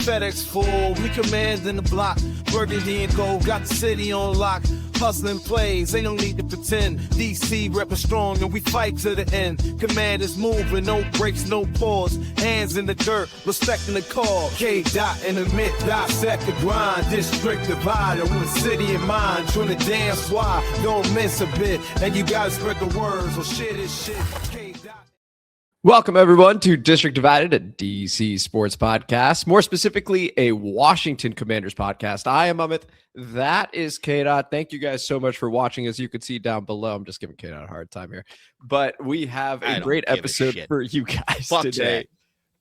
FedEx full, we commanding the block. Burgundy and gold, got the city on lock. Hustling plays, ain't no need to pretend. DC reppin' strong and we fight to the end. Command is moving, no breaks, no pause. Hands in the dirt, respecting the call. K-Dot in the mid, dissect the grind. District divider with city in mind. Trying to dance why, don't miss a bit. And you gotta spread the word, so shit is shit. K-Dot. Welcome, everyone, to District Divided, a DC sports podcast, more specifically, a Washington Commanders podcast. I am Amit. That is K-Dot. Thank you guys so much for watching. As you can see down below, I'm just giving K-Dot a hard time here, but we have a great episode for you guys today.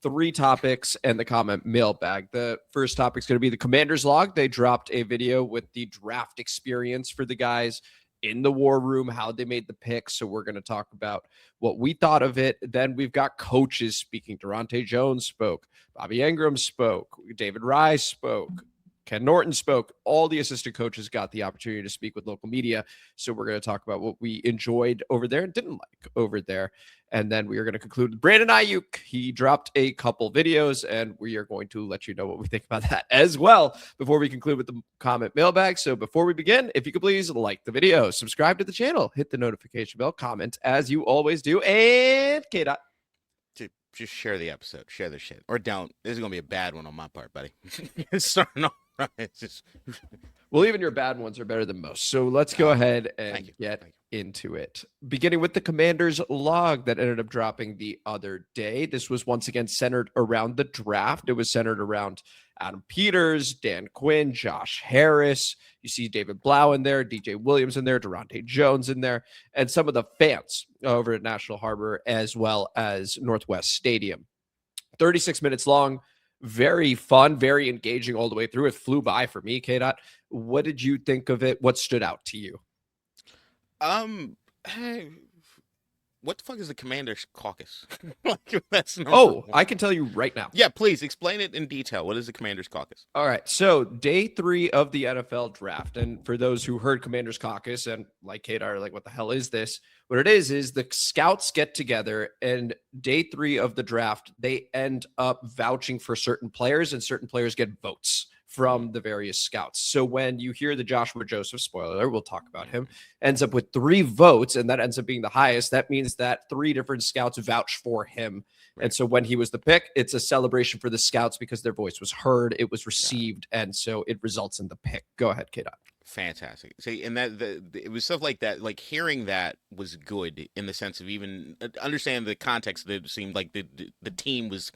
3 topics and the comment mailbag. The first topic is going to be the Commanders log. They dropped a video with the draft experience for the guys in the war room, how they made the picks. So we're going to talk about what we thought of it. Then we've got coaches speaking. Durante Jones spoke. Bobby Ingram spoke. David Rye spoke. Ken Norton spoke. All the assistant coaches got the opportunity to speak with local media. So we're going to talk about what we enjoyed over there and didn't like over there. And then we are going to conclude with Brandon Aiyuk. He dropped a couple videos, and we are going to let you know what we think about that as well before we conclude with the comment mailbag. So before we begin, if you could please like the video, subscribe to the channel, hit the notification bell, comment as you always do, and K-Dot. Just share the episode. Share the shit. Or don't. This is going to be a bad one on my part, buddy. It's starting off right. It's just... Well, even your bad ones are better than most. So let's go ahead and get into it. Beginning with the Commanders log that ended up dropping the other day. This was once again centered around the draft. It was centered around Adam Peters, Dan Quinn, Josh Harris. You see David Blau in there, DJ Williams in there, Durante Jones in there, and some of the fans over at National Harbor as well as Northwest Stadium. 36 minutes long. Very fun, very engaging all the way through. It flew by for me, K-Dot. What did you think of it? What stood out to you? Hey, what the fuck is the Commanders Caucus? That's I can tell you right now. Yeah, please explain it in detail. What is the Commanders Caucus? All right, so day 3 of the NFL draft, and for those who heard Commanders Caucus and like K-Dot are like, what the hell is this? What it is the scouts get together, and day 3 of the draft, they end up vouching for certain players, and certain players get votes from the various scouts. So when you hear the Joshua Joseph, spoiler, we'll talk about him, ends up with 3 votes, and that ends up being the highest, that means that 3 different scouts vouch for him. Right. And so when he was the pick, it's a celebration for the scouts because their voice was heard, it was received, and so it results in the pick. Go ahead, K-Dot. Fantastic. See, and it was stuff like that. Like hearing that was good in the sense of even understand the context. That it seemed like the team was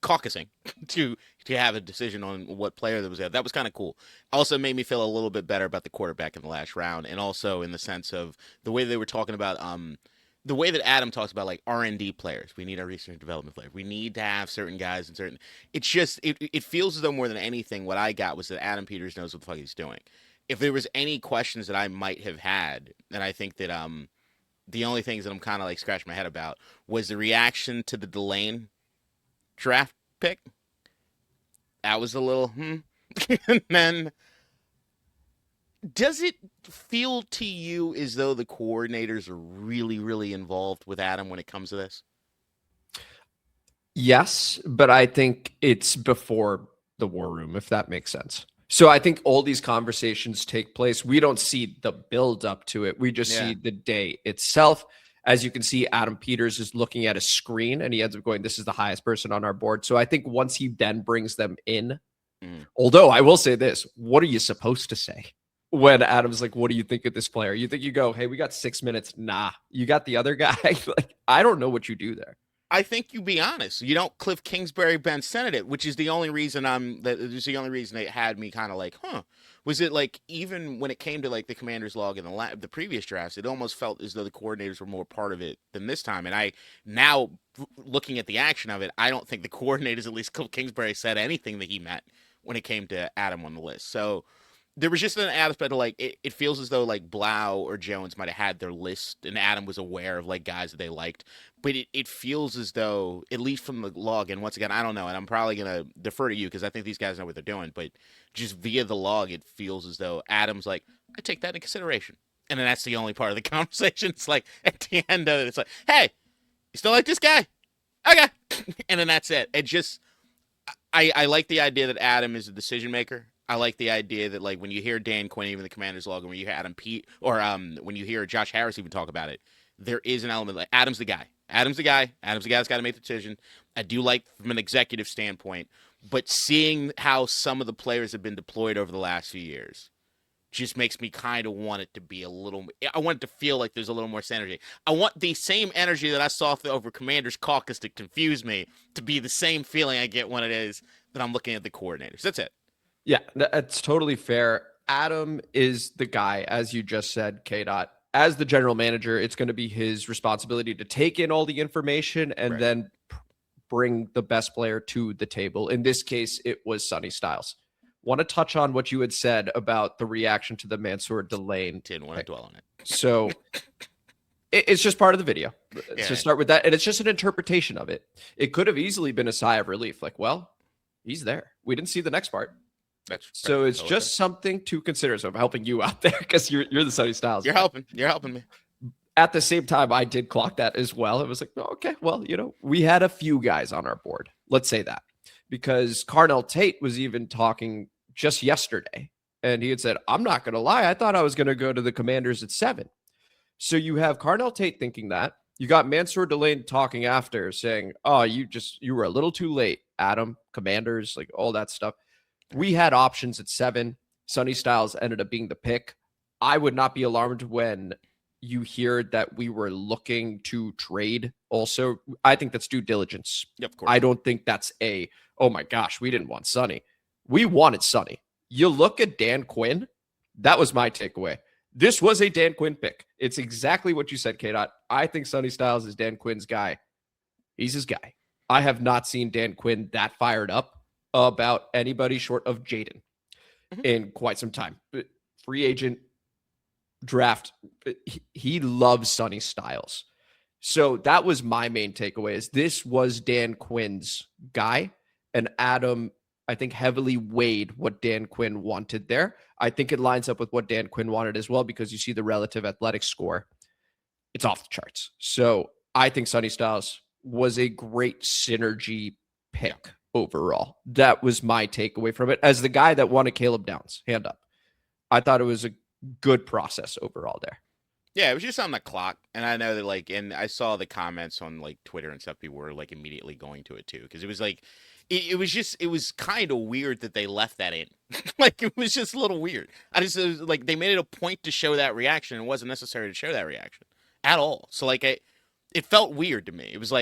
caucusing to have a decision on what player that was there. That was kind of cool. Also made me feel a little bit better about the quarterback in the last round, and also in the sense of the way they were talking about the way that Adam talks about like R&D players. We need our research and development players. We need to have certain guys and certain. It's just it feels as though more than anything, what I got was that Adam Peters knows what the fuck he's doing. If there was any questions that I might have had, and I think that the only things that I'm kind of like scratching my head about was the reaction to the Delane draft pick. That was a little and then does it feel to you as though the coordinators are really, really involved with Adam when it comes to this? Yes, but I think it's before the war room, if that makes sense. So I think all these conversations take place. We don't see the build up to it. We just see the day itself. As you can see, Adam Peters is looking at a screen and he ends up going, this is the highest person on our board. So I think once he then brings them in, although I will say this, what are you supposed to say? When Adam's like, what do you think of this player? You think you go, hey, we got 6 minutes. Nah, you got the other guy. Like, I don't know what you do there. I think you be honest. You don't Cliff Kingsbury, Ben Sennett it, which is the only reason it had me kind of like, was it like, even when it came to like the Commanders log in the previous drafts, it almost felt as though the coordinators were more part of it than this time. And I now looking at the action of it, I don't think the coordinators, at least Cliff Kingsbury, said anything that he meant when it came to Adam on the list. So there was just an aspect of like, it feels as though like Blau or Jones might have had their list and Adam was aware of like guys that they liked, but it feels as though, at least from the log, and once again, I don't know, and I'm probably going to defer to you because I think these guys know what they're doing, but just via the log, it feels as though Adam's like, I take that into consideration. And then that's the only part of the conversation. It's like, at the end of it, it's like, hey, you still like this guy? Okay. And then that's it. It just, I like the idea that Adam is a decision maker. I like the idea that, like, when you hear Dan Quinn, even the Commanders logo, when you hear Adam Pete, or when you hear Josh Harris even talk about it, there is an element like Adam's the guy. Adam's the guy. Adam's the guy that's got to make the decision. I do like from an executive standpoint, but seeing how some of the players have been deployed over the last few years just makes me kind of want it to be a little. I want it to feel like there's a little more synergy. I want the same energy that I saw over Commanders Caucus to confuse me to be the same feeling I get when it is that I'm looking at the coordinators. That's it. Yeah, that's totally fair. Adam is the guy, as you just said, K-Dot. As the general manager, it's going to be his responsibility to take in all the information and then bring the best player to the table. In this case, it was Sonny Styles. Want to touch on what you had said about the reaction to the Mansour Delane. Didn't want to dwell on it. So it's just part of the video. Let's just start with that. And it's just an interpretation of it. It could have easily been a sigh of relief. Like, well, he's there. We didn't see the next part. So it's just something to consider. So I'm helping you out there because you're the Sonny Styles. You're helping me. At the same time, I did clock that as well. It was like, oh, okay, well, we had a few guys on our board. Let's say that. Because Carnell Tate was even talking just yesterday. And he had said, I'm not going to lie. I thought I was going to go to the Commanders at 7. So you have Carnell Tate thinking that. You got Mansour Delane talking after saying, oh, you were a little too late, Adam, Commanders, like all that stuff. We had options at 7. Sonny Styles ended up being the pick. I would not be alarmed when you hear that we were looking to trade. Also, I think that's due diligence. Yep, of course. I don't think that's oh my gosh, we didn't want Sonny. We wanted Sonny. You look at Dan Quinn. That was my takeaway. This was a Dan Quinn pick. It's exactly what you said, K-Dot. I think Sonny Styles is Dan Quinn's guy. He's his guy. I have not seen Dan Quinn that fired up about anybody short of Jaden in quite some time. Free agent draft. He loves Sonny Styles. So that was my main takeaway is this was Dan Quinn's guy, and Adam, I think, heavily weighed what Dan Quinn wanted there. I think it lines up with what Dan Quinn wanted as well, because you see the relative athletic score. It's off the charts. So I think Sonny Styles was a great synergy pick overall. That was my takeaway from it. As the guy that wanted Caleb Downs, hand up. I thought it was a good process overall there. Yeah, it was just on the clock. And I know that, and I saw the comments on, Twitter and stuff. People were, immediately going to it, too. Because it was, it was kind of weird that they left that in. It was just a little weird. It was, they made it a point to show that reaction. It wasn't necessary to show that reaction at all. So, it felt weird to me. It was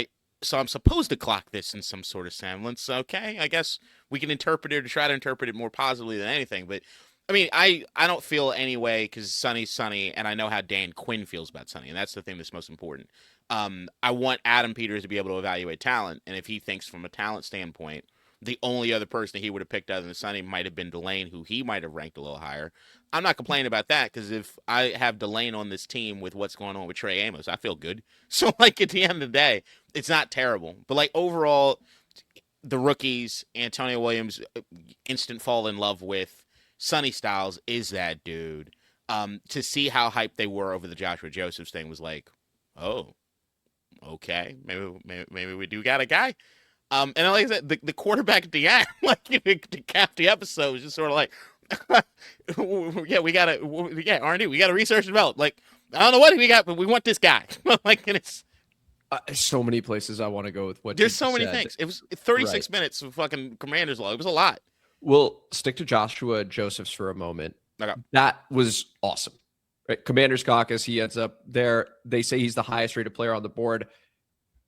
so I'm supposed to clock this in some sort of semblance. Okay, I guess we can interpret it or try to interpret it more positively than anything. But, I mean, I don't feel any way because Sonny's Sonny, and I know how Dan Quinn feels about Sonny, and that's the thing that's most important. I want Adam Peters to be able to evaluate talent, and if he thinks from a talent standpoint, the only other person that he would have picked other than Sonny might have been Delane, who he might have ranked a little higher. I'm not complaining about that because if I have Delane on this team with what's going on with Trey Amos, I feel good. So, at the end of the day, it's not terrible. But, overall, the rookies, Antonio Williams, instant fall in love with. Sonny Styles is that dude. To see how hyped they were over the Joshua Josephs thing was oh, okay, maybe we do got a guy. And like I said, the quarterback at the end, to cap the episode, was just sort of R&D, we got to research and develop. I don't know what we got, but we want this guy. And it's so many places I want to go with what there's so many things. It was 36 minutes of fucking Commanders log. It was a lot. We'll stick to Joshua Josephs for a moment. Okay. That was awesome. Right? Commanders Caucus, he ends up there. They say he's the highest rated player on the board.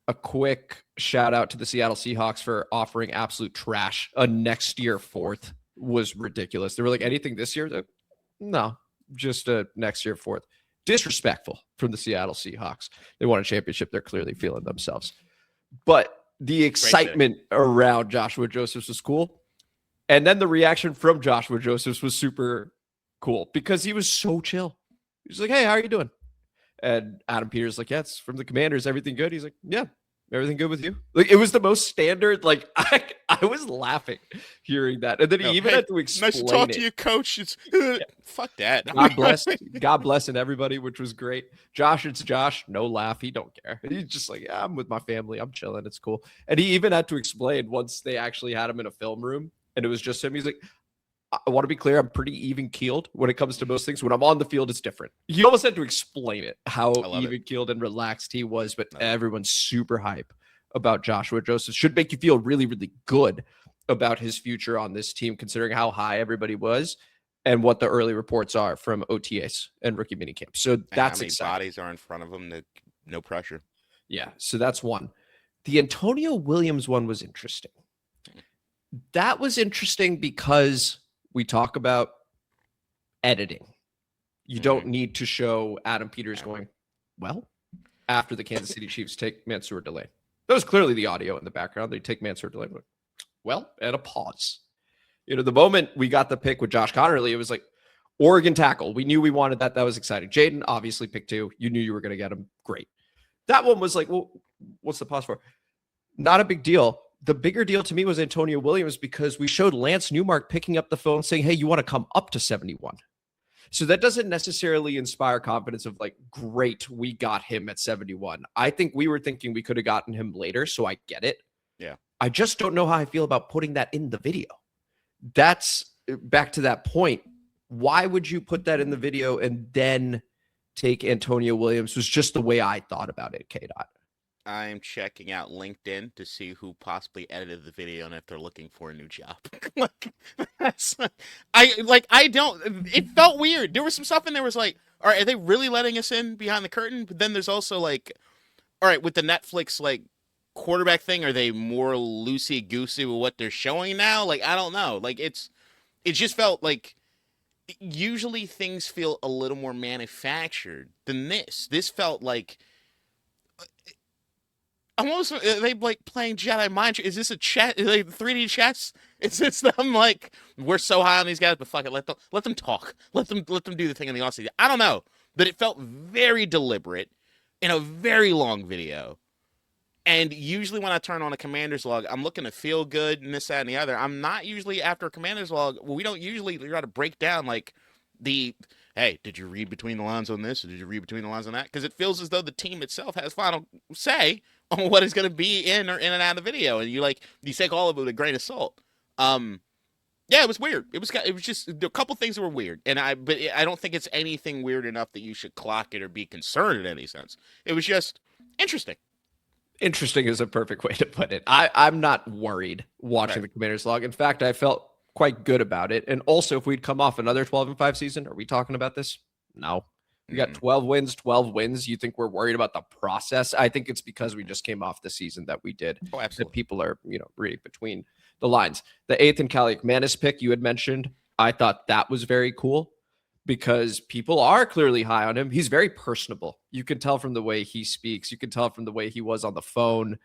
A quick shout out to the Seattle Seahawks for offering absolute trash. A next year 4th was ridiculous. They were like, anything this year? No, just a next year 4th. Disrespectful from the Seattle Seahawks. They won a championship. They're clearly feeling themselves. But the excitement around Joshua Josephs was cool. And then the reaction from Joshua Josephs was super cool because he was so chill. He was like, hey, how are you doing? And Adam Peters like, yeah, it's from the Commanders. Everything good? He's like, yeah, Everything good with you? Like, it was the most standard. Like, I was laughing hearing that, and then he even had to explain nice to talk it. to you, coach. It's fuck that. God bless and everybody, which was great. Josh, it's Josh. No laugh. He don't care. He's just like, yeah, I'm with my family. I'm chilling. It's cool. And he even had to explain once they actually had him in a film room, and it was just him. He's like, I want to be clear. I'm pretty even keeled when it comes to most things. When I'm on the field, it's different. He almost had to explain it, how even keeled and relaxed he was. But everyone's super hype about Joshua Joseph. Should make you feel really, really good about his future on this team, considering how high everybody was and what the early reports are from OTAs and rookie minicamp. So that's how many exciting. Bodies are in front of him. No pressure. Yeah. So that's one. The Antonio Williams one was interesting. That was interesting because we talk about editing. You don't need to show Adam Peters going, well, after the Kansas City Chiefs take Mansour Delay. That was clearly the audio in the background. They take Mansour Delay. Well, and a pause. You know, the moment we got the pick with Josh Connerly, it was like Oregon tackle. We knew we wanted that. That was exciting. Jaden obviously picked 2. You knew you were going to get him. Great. That one was like, well, what's the pause for? Not a big deal. The bigger deal to me was Antonio Williams, because we showed Lance Newmark picking up the phone saying, hey, you want to come up to 71. So that doesn't necessarily inspire confidence of like, great, we got him at 71. I think we were thinking we could have gotten him later, so I get it. Yeah. I just don't know how I feel about putting that in the video. That's back to that point. Why would you put that in the video and then take Antonio Williams? Was just the way I thought about it, K-Dot. I'm checking out LinkedIn to see who possibly edited the video and if they're looking for a new job. It felt weird. There was some stuff in there was like, all right, are they really letting us in behind the curtain? But then there's also like, all right, with the Netflix like quarterback thing, are they more loosey goosey with what they're showing now? Like, I don't know. Like, it just felt like usually things feel a little more manufactured than this. This felt like almost they like playing Jedi mind. Is this a chat? Like 3D chess? It's them like, we're so high on these guys, but fuck it, let them talk. Let them do the thing in the offseason. I don't know, but it felt very deliberate in a very long video. And usually when I turn on a Commander's log, I'm looking to feel good and this, that, and the other. I'm not usually after a Commander's log. We don't usually try to break down like hey, did you read between the lines on this? Or did you read between the lines on that? Because it feels as though the team itself has final say on what is going to be in or in and out of the video. And you take all of it with a grain of salt. Yeah, it was weird. It was just a couple things that were weird. But I don't think it's anything weird enough that you should clock it or be concerned in any sense. It was just interesting. Interesting is a perfect way to put it. I'm not worried watching the Commanders log. In fact, I felt quite good about it. And also, if we'd come off another 12-5 season, are we talking about this? No. We got 12 wins. You think we're worried about the process? I think it's because we just came off the season that we did. Oh, absolutely. That people are, reading between the lines. The Athan Kaliakmanis pick you had mentioned, I thought that was very cool because people are clearly high on him. He's very personable. You can tell from the way he speaks. You can tell from the way he was on the phone.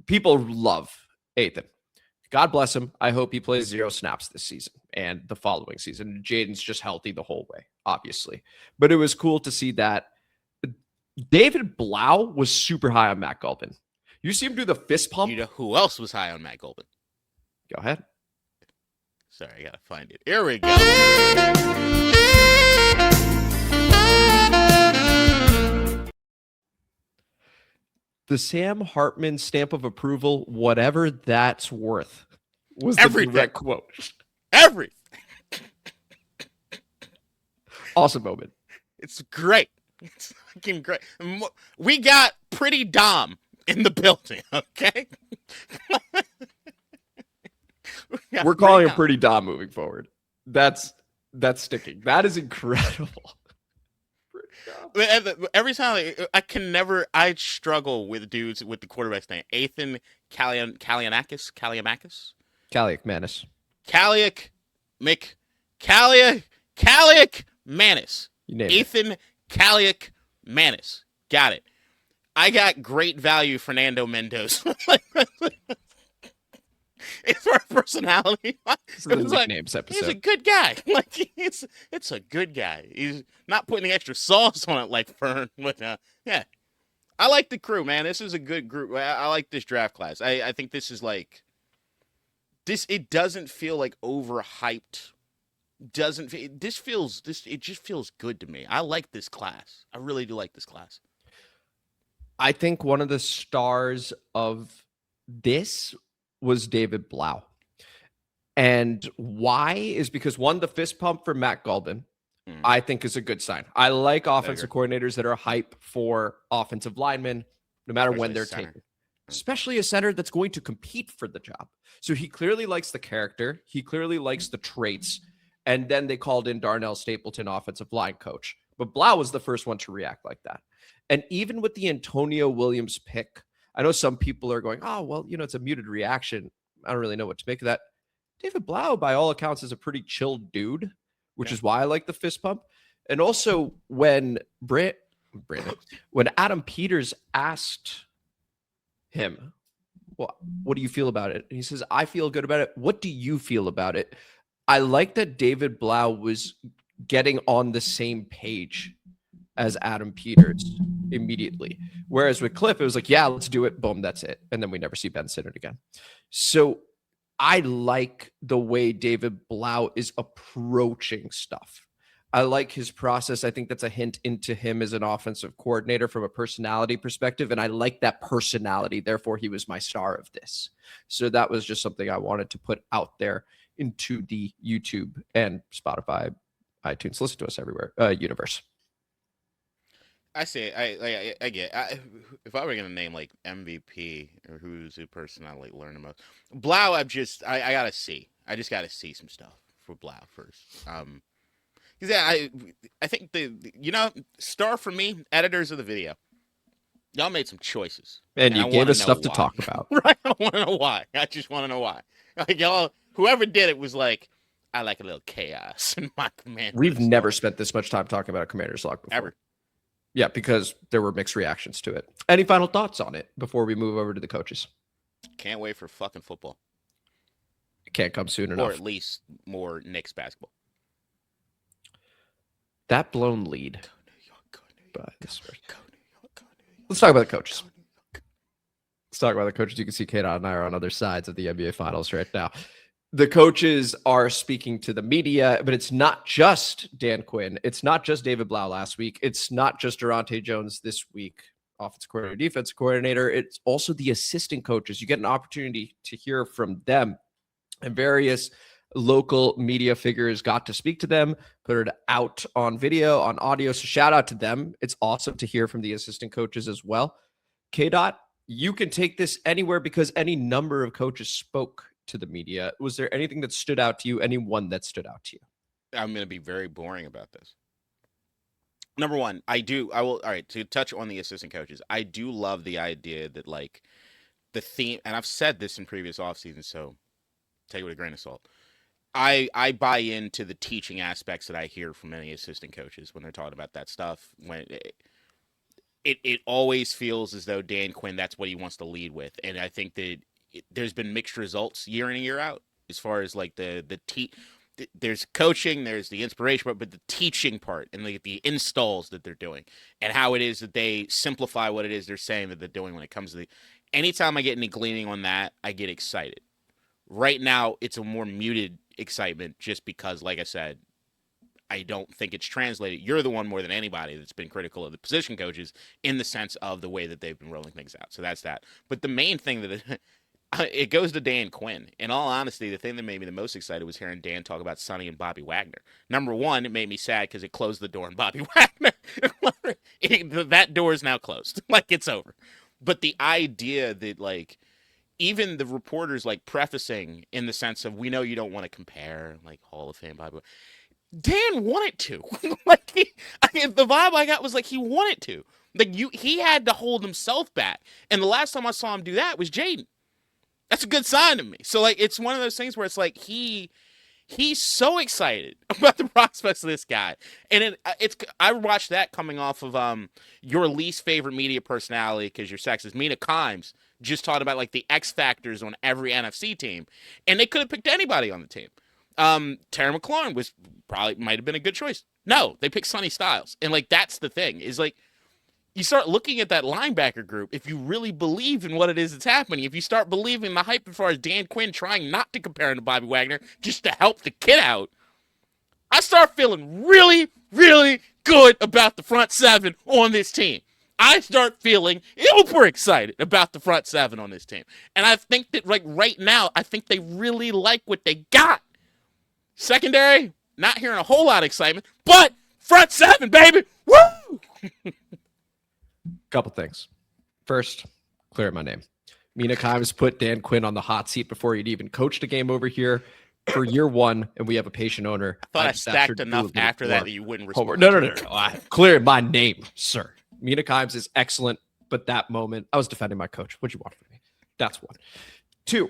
People love Athan. God bless him. I hope he plays 0 snaps this season and the following season. Jaden's just healthy the whole way, obviously. But it was cool to see that. David Blau was super high on Matt Gulbin. You see him do the fist pump? You know who else was high on Matt Gulbin? Go ahead. Sorry, I got to find it. Here we go. The Sam Hartman stamp of approval, whatever that's worth, was Everything. The direct quote. Everything. Awesome moment. It's great. It's fucking great. We got Pretty Dom in the building, okay? We're calling him Pretty Dom moving forward. That's sticking. That is incredible. Every time I struggle with dudes with the quarterback's name. Athan Kaliakmanis. Kaliakmanis. Athan Kaliakmanis. Got it. I got great value Fernando Mendoza. It's our personality. It's the nicknames episode. He's a good guy. Like it's a good guy. He's not putting the extra sauce on it like Fern. But yeah, I like the crew, man. This is a good group. I like this draft class. I think this is like this. It doesn't feel like overhyped. It just feels good to me. I like this class. I really do like this class. I think one of the stars of this was David Blau. And why is because one, the fist pump for Matt Gulbin, I think is a good sign. I like offensive coordinators that are hype for offensive linemen, no matter when they're taken, especially a center that's going to compete for the job. So he clearly likes the character. He clearly likes the traits. And then they called in Darnell Stapleton, offensive line coach. But Blau was the first one to react like that. And even with the Antonio Williams pick, I know some people are going, oh, well, it's a muted reaction. I don't really know what to make of that. David Blau, by all accounts, is a pretty chill dude, which is why I like the fist pump. And also when when Adam Peters asked him, well, what do you feel about it? And he says, I feel good about it. What do you feel about it? I like that David Blau was getting on the same page as Adam Peters immediately. Whereas with Cliff, it was like, yeah, let's do it. Boom, that's it. And then we never see Ben Sinnott again. So I like the way David Blau is approaching stuff. I like his process. I think that's a hint into him as an offensive coordinator from a personality perspective. And I like that personality. Therefore, he was my star of this. So that was just something I wanted to put out there into the YouTube and Spotify, iTunes, listen to us everywhere, universe. I see. I get. If I were gonna name like MVP or who's the person I like learn the most, Blau. I gotta see. I just gotta see some stuff for Blau first. Because I think the star for me, editors of the video. Y'all made some choices, and you gave us stuff to talk about. Right? I want to know why. I just want to know why. Like y'all, whoever did it was like, I like a little chaos in my command. We've never spent this much time talking about a commander's log before. Ever. Yeah, because there were mixed reactions to it. Any final thoughts on it before we move over to the coaches? Can't wait for fucking football. It can't come soon enough. Or at least more Knicks basketball. That blown lead. Let's talk about the coaches. Let's talk about the coaches. You can see Kaytron and I are on other sides of the NBA Finals right now. The coaches are speaking to the media, but it's not just Dan Quinn. It's not just David Blau last week. It's not just Durante Jones this week, offensive coordinator, defensive coordinator. It's also the assistant coaches. You get an opportunity to hear from them, and various local media figures got to speak to them, put it out on video, on audio. So shout out to them. It's awesome to hear from the assistant coaches as well. K-Dot, you can take this anywhere because any number of coaches spoke to the media. Was there anything that stood out to you? Anyone that stood out to you? I'm going to be very boring about this. Number one, I will. All right. To touch on the assistant coaches, I do love the idea that like the theme, and I've said this in previous off seasons, so take it with a grain of salt. I buy into the teaching aspects that I hear from many assistant coaches when they're talking about that stuff. When it always feels as though Dan Quinn, that's what he wants to lead with. And I think that there's been mixed results year in and year out as far as like there's coaching, there's the inspiration, but the teaching part and the installs that they're doing and how it is that they simplify what it is they're saying that they're doing when it comes to anytime I get any gleaning on that, I get excited. Right now, it's a more muted excitement just because, like I said, I don't think it's translated. You're the one more than anybody that's been critical of the position coaches in the sense of the way that they've been rolling things out. So that's that. But the main thing that it goes to Dan Quinn. In all honesty, the thing that made me the most excited was hearing Dan talk about Sonny and Bobby Wagner. Number one, it made me sad because it closed the door on Bobby Wagner. That door is now closed. Like, it's over. But the idea that, like, even the reporters, like, prefacing in the sense of, we know you don't want to compare, like, Hall of Fame, Bobby Wagner. Dan wanted to. Like, the vibe I got was, like, he wanted to. Like, he had to hold himself back. And the last time I saw him do that was Jaden. That's a good sign to me. So, like, it's one of those things where it's like he's so excited about the prospects of this guy. And I watched that coming off of your least favorite media personality because you're sexist, Mina Kimes, just talked about, like, the X factors on every NFC team. And they could have picked anybody on the team. Terry McLaurin might have been a good choice. No, they picked Sonny Styles. And, like, that's the thing is, like, you start looking at that linebacker group, if you really believe in what it is that's happening, if you start believing the hype as far as Dan Quinn trying not to compare him to Bobby Wagner just to help the kid out, I start feeling really, really good about the front seven on this team. I start feeling super excited about the front seven on this team. And I think that like right now, I think they really like what they got. Secondary, not hearing a whole lot of excitement, but front seven, baby. Woo! Couple things. First, clear my name. Mina Kimes put Dan Quinn on the hot seat before he'd even coached a game over here for year one, and we have a patient owner. I thought I stacked enough after that you wouldn't respond. No. Clear my name, sir. Mina Kimes is excellent, but that moment, I was defending my coach. What'd you want from me? That's one. Two,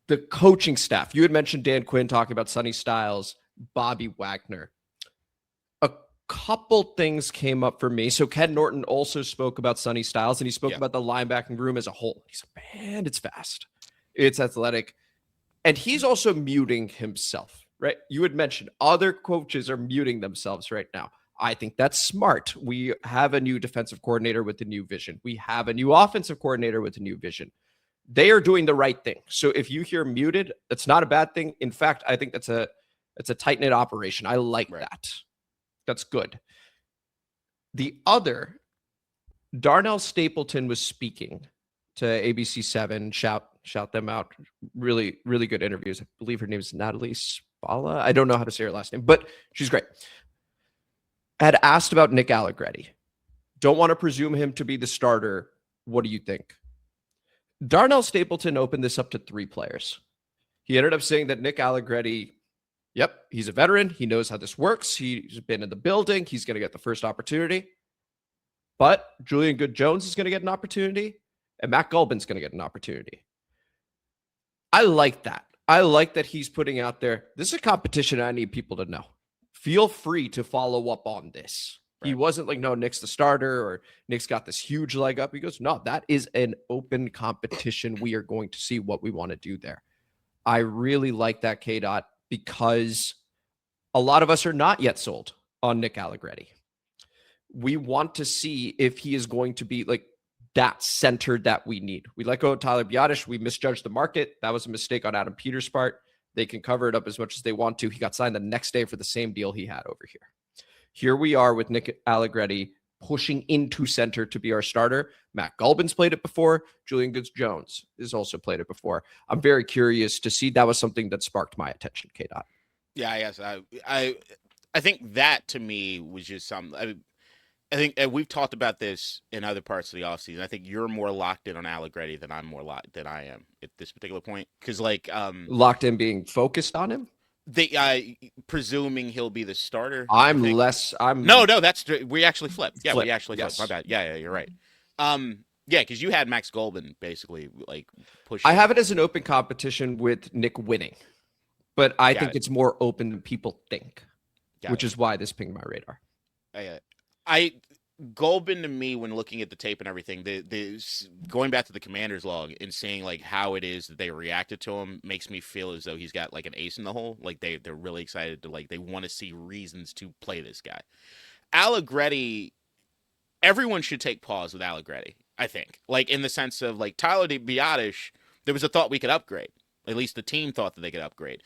the coaching staff. You had mentioned Dan Quinn talking about Sonny Styles, Bobby Wagner. A couple things came up for me. So Ken Norton also spoke about Sonny Styles, and he spoke about the linebacking room as a whole. He said, man, it's fast. It's athletic. And he's also muting himself, right? You had mentioned other coaches are muting themselves right now. I think that's smart. We have a new defensive coordinator with a new vision. We have a new offensive coordinator with a new vision. They are doing the right thing. So if you hear muted, that's not a bad thing. In fact, I think it's a tight-knit operation. I like that. That's good. The other, Darnell Stapleton was speaking to ABC7. Shout them out. Really, really good interviews. I believe her name is Natalie Spalla. I don't know how to say her last name, but she's great. Had asked about Nick Allegretti. Don't want to presume him to be the starter. What do you think? Darnell Stapleton opened this up to 3 players. He ended up saying that Nick Allegretti, yep, he's a veteran. He knows how this works. He's been in the building. He's going to get the first opportunity. But Julian Good-Jones is going to get an opportunity, and Matt Gulbin's going to get an opportunity. I like that. I like that he's putting out there, this is a competition I need people to know. Feel free to follow up on this. Right. He wasn't like, no, Nick's the starter or Nick's got this huge leg up. He goes, no, that is an open competition. We are going to see what we want to do there. I really like that, K-Dot, because a lot of us are not yet sold on Nick Allegretti. We want to see if he is going to be like that center that we need. We let go of Tyler Biadasz. We misjudged the market. That was a mistake on Adam Peters' part. They can cover it up as much as they want to. He got signed the next day for the same deal he had over here. Here we are with Nick Allegretti pushing into center to be our starter. Matt Gulbin's played it before. Julian Good-Jones has also played it before. I'm very curious to see. That was something that sparked my attention, K-Dot. Yeah, yes. I think that to me was just something. I think we've talked about this in other parts of the offseason. I think you're more locked in on Allegretti than I'm more locked than I am at this particular point. Because locked in being focused on him? Presuming he'll be the starter. No, that's we actually flipped. Yeah, we actually flipped. My bad. Yeah, you're right. Yeah, because you had Max Gulbin basically like pushing. I have it as an open competition with Nick winning, but I think it's more open than people think, which is why this pinged my radar. Gulbin to me, when looking at the tape and everything, the going back to the Commanders log and seeing like how it is that they reacted to him makes me feel as though he's got like an ace in the hole. Like they're really excited to they want to see reasons to play this guy. Allegretti, everyone should take pause with Allegretti, I think. Like in the sense of like Tyler Biadasz, there was a thought we could upgrade. At least the team thought that they could upgrade.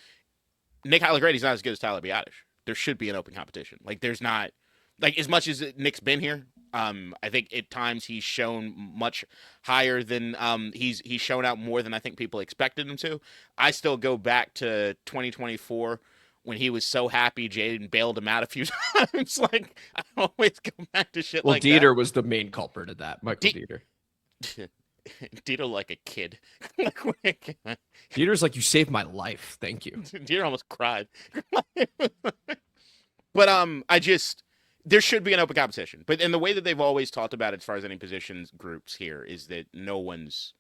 Nick Allegretti's not as good as Tyler Biadasz. There should be an open competition. Like there's not. Like, as much as Nick's been here, I think at times he's shown much higher than he's shown out more than I think people expected him to. I still go back to 2024 when he was so happy Jaden bailed him out a few times. Like, I always go back to shit like that. Well, Dieter was the main culprit of that, Michael Dieter. Dieter like a kid. Dieter's like, you saved my life. Thank you. Dieter almost cried. But there should be an open competition. But in the way that they've always talked about it as far as any positions groups here is that no one's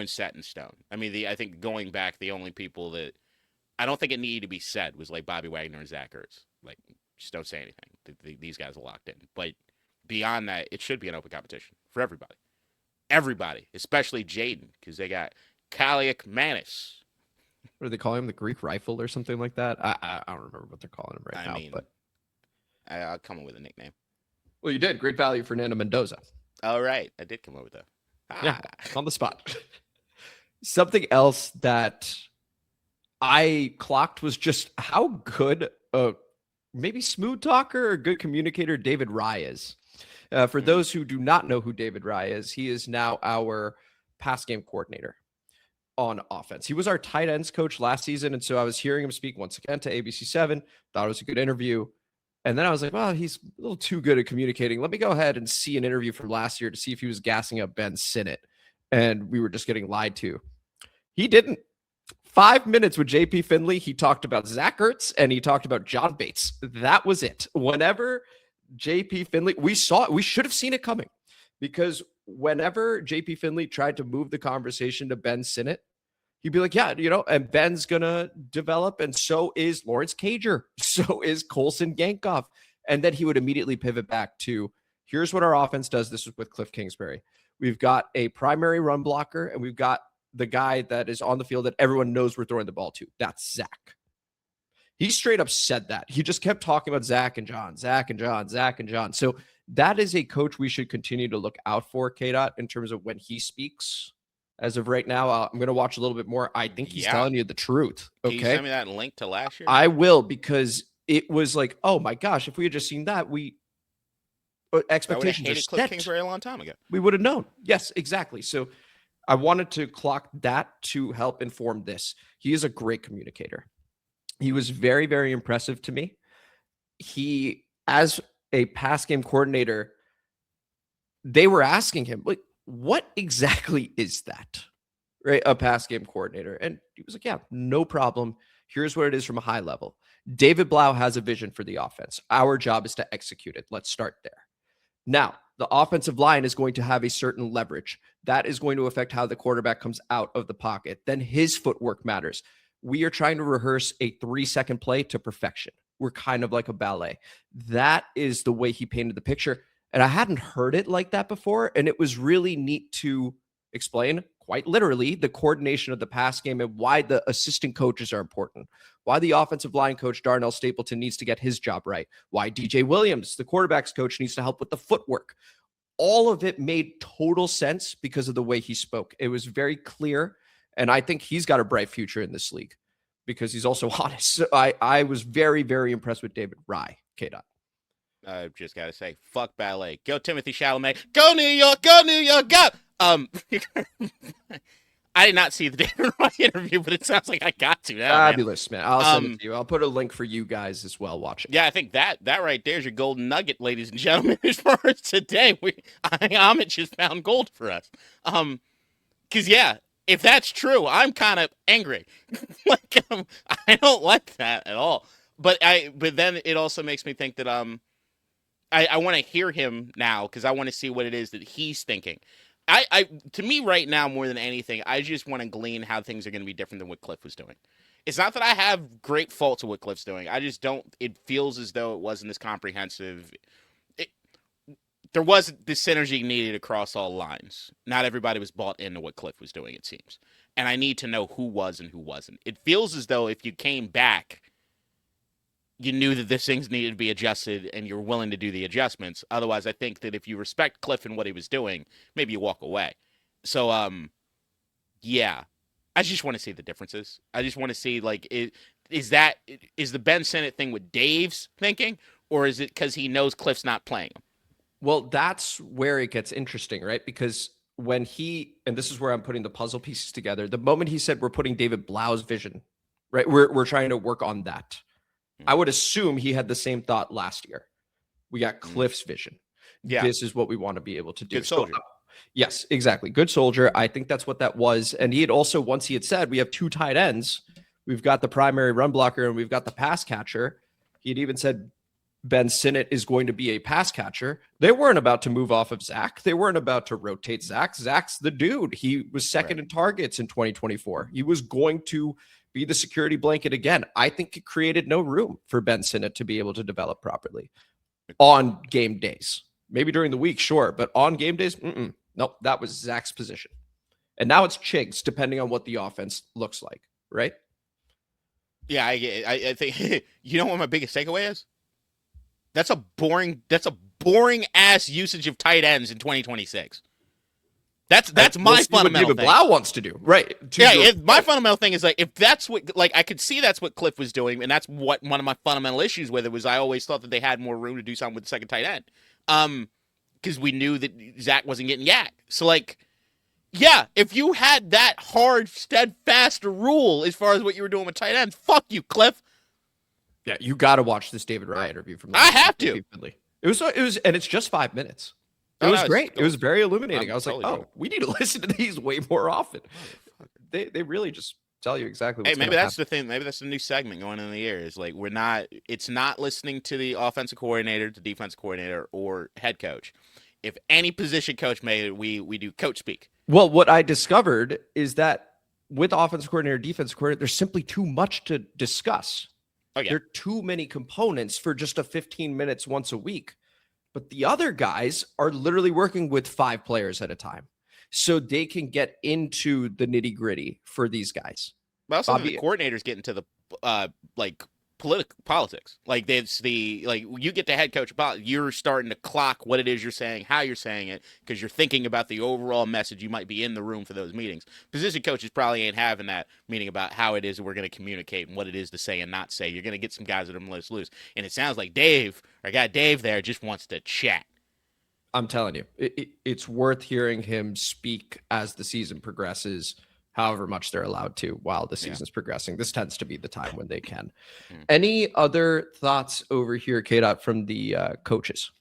set in stone. I mean, I think going back, the only people that I don't think it needed to be said was like Bobby Wagner and Zach Ertz. Like, just don't say anything. These guys are locked in. But beyond that, it should be an open competition for everybody. Everybody, especially Jaden, because they got Kaliakmanis. What do they call him? The Greek rifle or something like that? I don't remember what they're calling him right now. But I'll come up with a nickname. Well, you did. Great value, Fernando Mendoza. All right. I did come over though. Yeah, on the spot. Something else that I clocked was just how good maybe smooth talker or good communicator David Rye is. For those who do not know who David Rye is, he is now our pass game coordinator on offense. He was our tight ends coach last season. And so I was hearing him speak once again to ABC7, thought it was a good interview. And then I was like, well, he's a little too good at communicating. Let me go ahead and see an interview from last year to see if he was gassing up Ben Sinnott. And we were just getting lied to. He didn't. 5 minutes with JP Finley. He talked about Zach Ertz and he talked about John Bates. That was it. Whenever JP Finley, we saw it. We should have seen it coming because whenever JP Finley tried to move the conversation to Ben Sinnott, he'd be like, yeah, and Ben's going to develop. And so is Lawrence Cager. So is Colson Gankoff. And then he would immediately pivot back to, here's what our offense does. This is with Cliff Kingsbury. We've got a primary run blocker and we've got the guy that is on the field that everyone knows we're throwing the ball to. That's Zach. He straight up said that. He just kept talking about Zach and John. So that is a coach we should continue to look out for, K-Dot, in terms of when he speaks. As of right now, I'm going to watch a little bit more. I think he's telling you the truth. Okay. Can you send me that link to last year? I will, because it was like, oh my gosh, if we had just seen that, expectations are set. Cliff Kingsbury a long time ago. We would have known. Yes, exactly. So I wanted to clock that to help inform this. He is a great communicator. He was very, very impressive to me. He, as a pass game coordinator, they were asking him, like, what exactly is that? Right? A pass game coordinator. And he was like, yeah, no problem. Here's what it is from a high level. David Blau has a vision for the offense. Our job is to execute it. Let's start there. Now, the offensive line is going to have a certain leverage. That is going to affect how the quarterback comes out of the pocket. Then his footwork matters. We are trying to rehearse a 3-second play to perfection. We're kind of like a ballet. That is the way he painted the picture. And I hadn't heard it like that before. And it was really neat to explain, quite literally, the coordination of the pass game and why the assistant coaches are important. Why the offensive line coach, Darnell Stapleton, needs to get his job right. Why DJ Williams, the quarterback's coach, needs to help with the footwork. All of it made total sense because of the way he spoke. It was very clear. And I think he's got a bright future in this league because he's also honest. So I was very, very impressed with David Rye, K-Dot. I just got to say, fuck ballet. Go Timothy Chalamet. Go New York. Go New York. Go. I did not see the David Rye interview, but it sounds like I got to now. Fabulous, man. I'll send it to you. I'll put a link for you guys as well watching. Yeah, I think that right there is your golden nugget, ladies and gentlemen, as far as today. Homage has found gold for us. Because, yeah, if that's true, I'm kind of angry. I don't like that at all. But then it also makes me think that I want to hear him now because I want to see what it is that he's thinking. To me right now, more than anything, I just want to glean how things are going to be different than what Cliff was doing. It's not that I have great faults of what Cliff's doing. I just don't. It feels as though it wasn't as comprehensive. There wasn't the synergy needed across all lines. Not everybody was bought into what Cliff was doing, it seems. And I need to know who was and who wasn't. It feels as though if you came back, you knew that this things needed to be adjusted and you're willing to do the adjustments. Otherwise, I think that if you respect Cliff and what he was doing, maybe you walk away. So, yeah, I just want to see the differences. I just want to see, like, is the Ben Sinnott thing with Dave's thinking, or is it because he knows Cliff's not playing him? Well, that's where it gets interesting, right? Because when and this is where I'm putting the puzzle pieces together, the moment he said we're putting David Blau's vision, right? We're trying to work on that. I would assume he had the same thought last year. We got Cliff's vision. Yeah. This is what we want to be able to do. Good soldier. So, yes, exactly. Good soldier. I think that's what that was. And he had also, once he had said, we have 2 tight ends. We've got the primary run blocker and we've got the pass catcher. He had even said Ben Sinnott is going to be a pass catcher. They weren't about to move off of Zach. They weren't about to rotate Zach. Zach's the dude. He was second in targets in 2024. He was going to be the security blanket again. I think it created no room for Ben Sinnott to be able to develop properly on game days. Maybe during the week, sure, but on game days, nope, that was Zach's position. And now it's Chig's, depending on what the offense looks like, right? Yeah, I think you know what my biggest takeaway is? That's a boring boring ass usage of tight ends in 2026. That's my fundamental what David thing. Blau wants to do, right? My fundamental thing is like, if that's what, like, I could see that's what Cliff was doing, and that's what one of my fundamental issues with it was. I always thought that they had more room to do something with the second tight end, because we knew that Zach wasn't getting yak. So like, yeah, if you had that hard, steadfast rule as far as what you were doing with tight ends, fuck you, Cliff. Yeah, you got to watch this David Ryan interview from. I have to. It was, and it's just 5 minutes. It was great. It was very illuminating. I was like, oh, we need to listen to these way more often. They really just tell you exactly what's maybe that's the thing. Maybe that's the new segment going in the year is like, it's not listening to the offensive coordinator, the defensive coordinator, or head coach. If any position coach made it, we do coach speak. Well, what I discovered is that with offensive coordinator, defensive coordinator, there's simply too much to discuss. Oh, yeah. There are too many components for just a 15 minutes once a week. But the other guys are literally working with 5 players at a time. So they can get into the nitty gritty for these guys. But also the coordinators get into the politics. Like it's you get the head coach about, you're starting to clock what it is you're saying, how you're saying it, because you're thinking about the overall message. You might be in the room for those meetings. Position coaches probably ain't having that meeting about how it is that we're going to communicate and what it is to say and not say. You're going to get some guys that are most loose. And it sounds like Dave there just wants to chat. I'm telling you, it's worth hearing him speak as the season progresses, however much they're allowed to while the season's progressing. This tends to be the time when they can. Any other thoughts over here, K-Dot, from the coaches?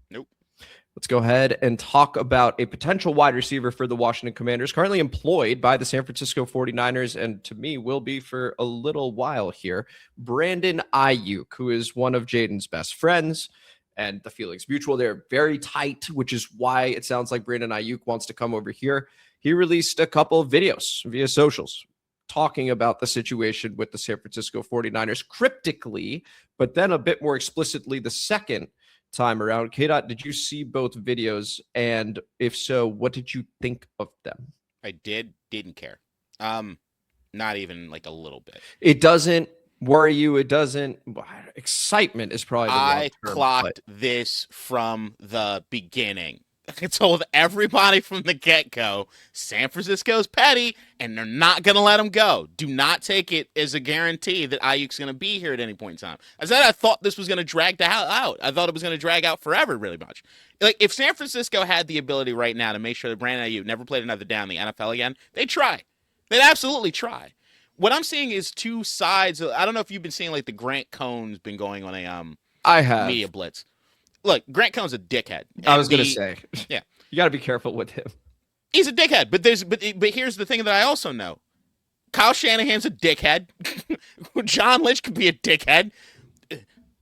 Nope. Let's go ahead and talk about a potential wide receiver for the Washington Commanders, currently employed by the San Francisco 49ers, and to me will be for a little while here. Brandon Aiyuk, who is one of Jaden's best friends, and the feelings mutual. They're very tight, which is why it sounds like Brandon Aiyuk wants to come over here. He released a couple of videos via socials talking about the situation with the San Francisco 49ers cryptically, but then a bit more explicitly the second time around. K-Dot, did you see both videos? And if so, what did you think of them? I didn't care. Not even like a little bit. It doesn't worry you. It doesn't. Excitement is probably the wrong term, clocked this from the beginning. I told everybody from the get-go, San Francisco's petty, and they're not going to let him go. Do not take it as a guarantee that Aiyuk's going to be here at any point in time. I said I thought this was going to drag the hell out. I thought it was going to drag out forever, really much. Like, if San Francisco had the ability right now to make sure that Brandon Aiyuk never played another down in the NFL again, they'd try. They'd absolutely try. What I'm seeing is two sides. I don't know if you've been seeing, like, the Grant Cohn's been going on a media blitz. Look, Grant Cohn's a dickhead. I was going to say. Yeah. You got to be careful with him. He's a dickhead, but here's the thing that I also know. Kyle Shanahan's a dickhead. John Lynch could be a dickhead.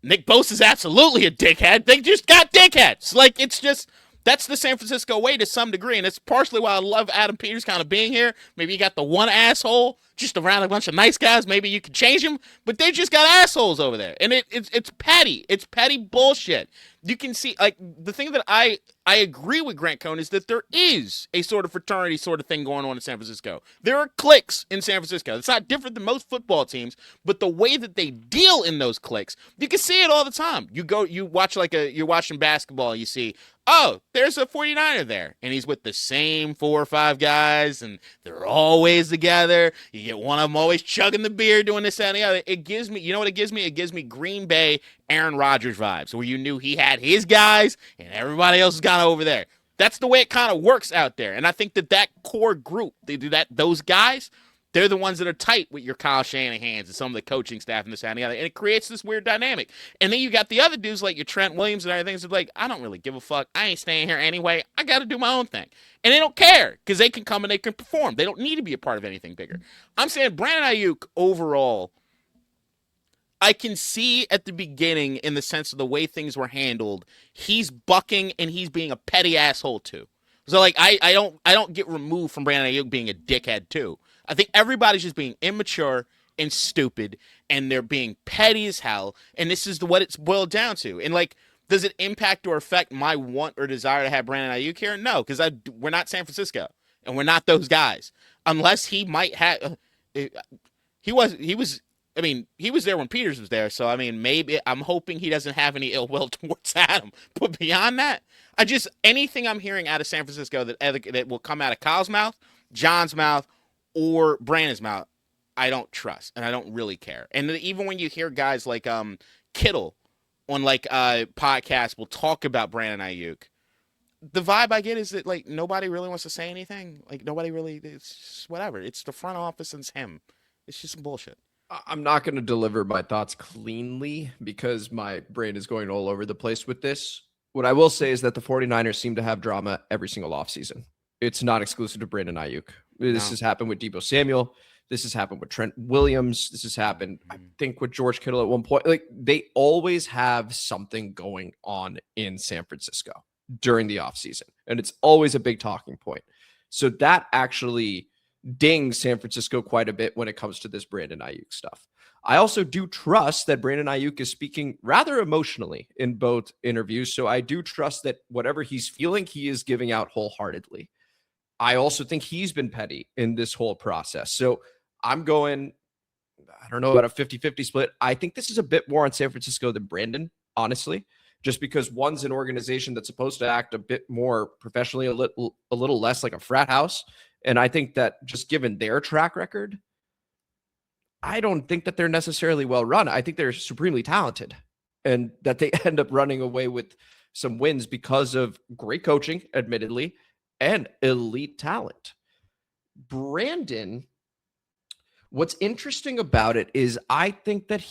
Nick Bosa's absolutely a dickhead. They just got dickheads. Like, it's just, that's the San Francisco way to some degree, and it's partially why I love Adam Peters kind of being here. Maybe you got the one asshole just around a bunch of nice guys. Maybe you could change him, but they just got assholes over there, and it's petty. It's petty bullshit. You can see, like, the thing that I agree with Grant Cohn is that there is a sort of fraternity sort of thing going on in San Francisco. There are cliques in San Francisco. It's not different than most football teams, but the way that they deal in those cliques, you can see it all the time. You watch you're watching basketball and you see, oh, there's a 49er there, and he's with the same 4 or 5 guys, and they're always together. You get one of them always chugging the beer, doing this, that, and the other. It gives me, you know what it gives me? It gives me Green Bay Aaron Rodgers vibes, where you knew he had his guys, and everybody else is kind of over there. That's the way it kind of works out there, and I think that core group, they do that. Those guys, they're the ones that are tight with your Kyle Shanahans and some of the coaching staff and this, that, and the other. And it creates this weird dynamic. And then you got the other dudes like your Trent Williams and everything. It's like, I don't really give a fuck. I ain't staying here anyway. I got to do my own thing. And they don't care because they can come and they can perform. They don't need to be a part of anything bigger. I'm saying Brandon Aiyuk overall, I can see at the beginning in the sense of the way things were handled, he's bucking and he's being a petty asshole too. So like I don't get removed from Brandon Aiyuk being a dickhead too. I think everybody's just being immature and stupid, and they're being petty as hell, and this is what it's boiled down to. And, like, does it impact or affect my want or desire to have Brandon Aiyuk here? No, because we're not San Francisco, and we're not those guys. Unless he might have he was I mean, he was there when Peters was there, so I mean, maybe I'm hoping he doesn't have any ill will towards Adam. But beyond that, anything I'm hearing out of San Francisco that will come out of Kyle's mouth, John's mouth, or Brandon's mouth, I don't trust, and I don't really care. And even when you hear guys like Kittle on like podcasts will talk about Brandon Aiyuk, the vibe I get is that like nobody really wants to say anything. Like nobody really. It's just whatever. It's the front office and it's him. It's just some bullshit. I'm not going to deliver my thoughts cleanly because my brain is going all over the place with this. What I will say is that the 49ers seem to have drama every single offseason. It's not exclusive to Brandon Aiyuk. This has happened with Deebo Samuel. This has happened with Trent Williams. This has happened, I think, with George Kittle at one point. Like they always have something going on in San Francisco during the offseason. And it's always a big talking point. So that actually dings San Francisco quite a bit when it comes to this Brandon Aiyuk stuff. I also do trust that Brandon Aiyuk is speaking rather emotionally in both interviews. So I do trust that whatever he's feeling, he is giving out wholeheartedly. I also think he's been petty in this whole process. So I'm going, I don't know, about a 50-50 split. I think this is a bit more on San Francisco than Brandon, honestly, just because one's an organization that's supposed to act a bit more professionally, a little less like a frat house. And I think that just given their track record, I don't think that they're necessarily well run. I think they're supremely talented and that they end up running away with some wins because of great coaching, admittedly, and elite talent. Brandon, what's interesting about it is I think that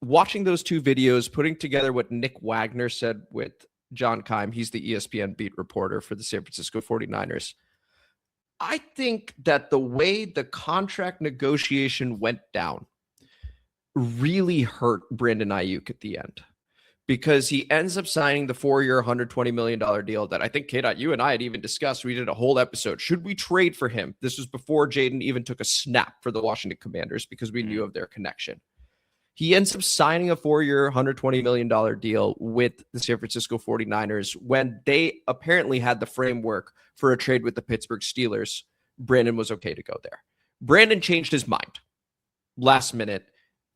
watching those two videos, putting together what Nick Wagner said with John Keim, he's the ESPN beat reporter for the San Francisco 49ers. I think that the way the contract negotiation went down really hurt Brandon Aiyuk at the end because he ends up signing the 4-year, $120 million deal that I think, K-Dot, you and I had even discussed. We did a whole episode. Should we trade for him? This was before Jaden even took a snap for the Washington Commanders because we knew of their connection. He ends up signing a 4-year, $120 million deal with the San Francisco 49ers when they apparently had the framework for a trade with the Pittsburgh Steelers. Brandon was okay to go there. Brandon changed his mind last minute,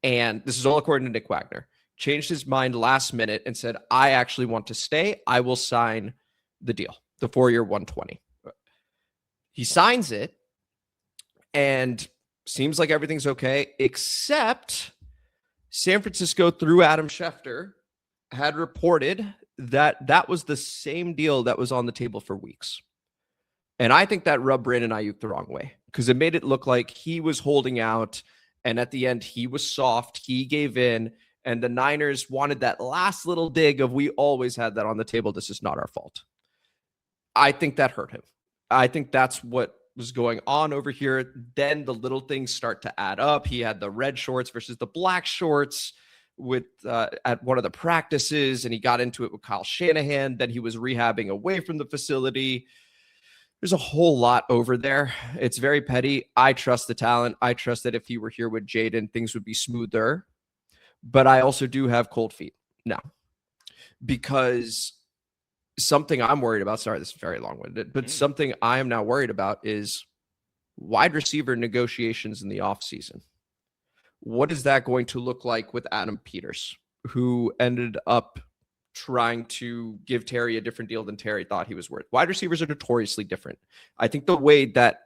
and this is all according to Nick Wagner, changed his mind last minute and said, I actually want to stay. I will sign the deal, the 4-year, 120. He signs it, and seems like everything's okay, except San Francisco, through Adam Schefter, had reported that that was the same deal that was on the table for weeks. And I think that rubbed Brandon Aiyuk the wrong way because it made it look like he was holding out, and at the end, he was soft. He gave in, and the Niners wanted that last little dig of, we always had that on the table. This is not our fault. I think that hurt him. I think that's what was going on over here. Then the little things start to add up. He had the red shorts versus the black shorts with at one of the practices, and he got into it with Kyle Shanahan. Then he was rehabbing away from the facility. There's a whole lot over there. It's very petty. I trust the talent. I trust that if he were here with Jaden, things would be smoother. But I also do have cold feet now because something I'm worried about, sorry, this is very long-winded, but something I am now worried about is wide receiver negotiations in the offseason. What is that going to look like with Adam Peters, who ended up trying to give Terry a different deal than Terry thought he was worth? Wide receivers are notoriously different. I think the way that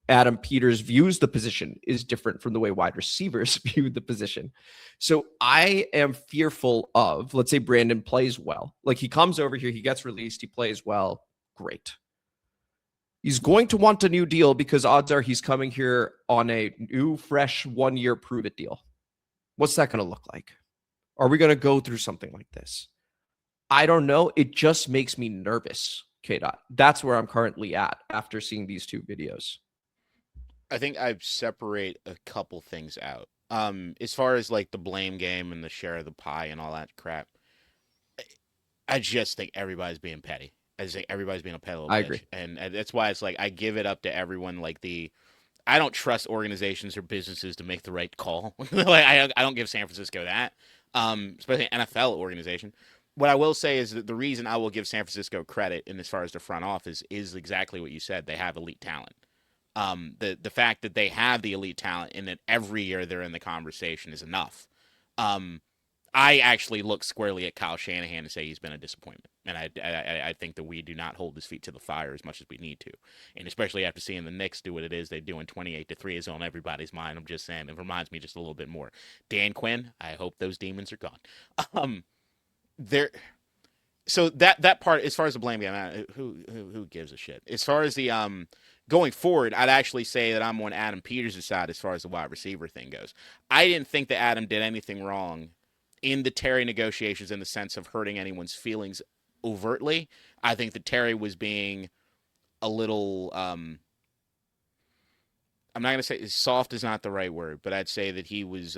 Adam Peters views the position is different from the way wide receivers view the position. So I am fearful of, let's say Brandon plays well. Like he comes over here, he gets released, he plays well. Great. He's going to want a new deal because odds are he's coming here on a new, fresh 1-year prove-it deal. What's that going to look like? Are we going to go through something like this? I don't know. It just makes me nervous, K-Dot. That's where I'm currently at after seeing these two videos. I think I separate a couple things out. As far as like the blame game and the share of the pie and all that crap, I just think everybody's being petty. I just think everybody's being a petty little bitch. I agree. And that's why it's like I give it up to everyone. Like I don't trust organizations or businesses to make the right call. Like I don't give San Francisco that, especially an NFL organization. What I will say is that the reason I will give San Francisco credit in as far as the front office is exactly what you said. They have elite talent. The fact that they have the elite talent and that every year they're in the conversation is enough. I actually look squarely at Kyle Shanahan and say he's been a disappointment. And I think that we do not hold his feet to the fire as much as we need to. And especially after seeing the Knicks do what it is they do in 28-3 is on everybody's mind. I'm just saying, it reminds me just a little bit more. Dan Quinn, I hope those demons are gone. So that part, as far as the blame game, who gives a shit? As far as the going forward, I'd actually say that I'm on Adam Peters' side as far as the wide receiver thing goes. I didn't think that Adam did anything wrong in the Terry negotiations in the sense of hurting anyone's feelings overtly. I think that Terry was being a little, I'm not going to say soft is not the right word, but I'd say that he was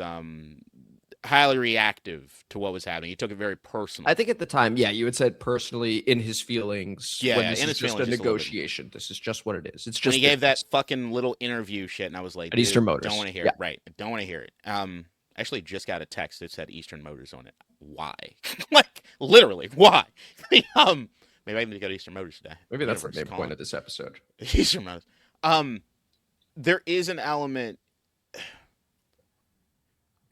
highly reactive to what was happening. He took it very personal. I think at the time, yeah, you had said personally in his feelings. Yeah, when this in is his just feelings, a just a little negotiation. This is just what it is. It's When just he gave that fucking little interview shit, and I was like, at Eastern Motors. Don't want to hear it. Right. Don't want to hear it. Actually just got a text that said Eastern Motors on it. Why? Like, literally, why? Maybe I need to go to Eastern Motors today. Maybe that's the main point of this episode. Eastern Motors. There is an element.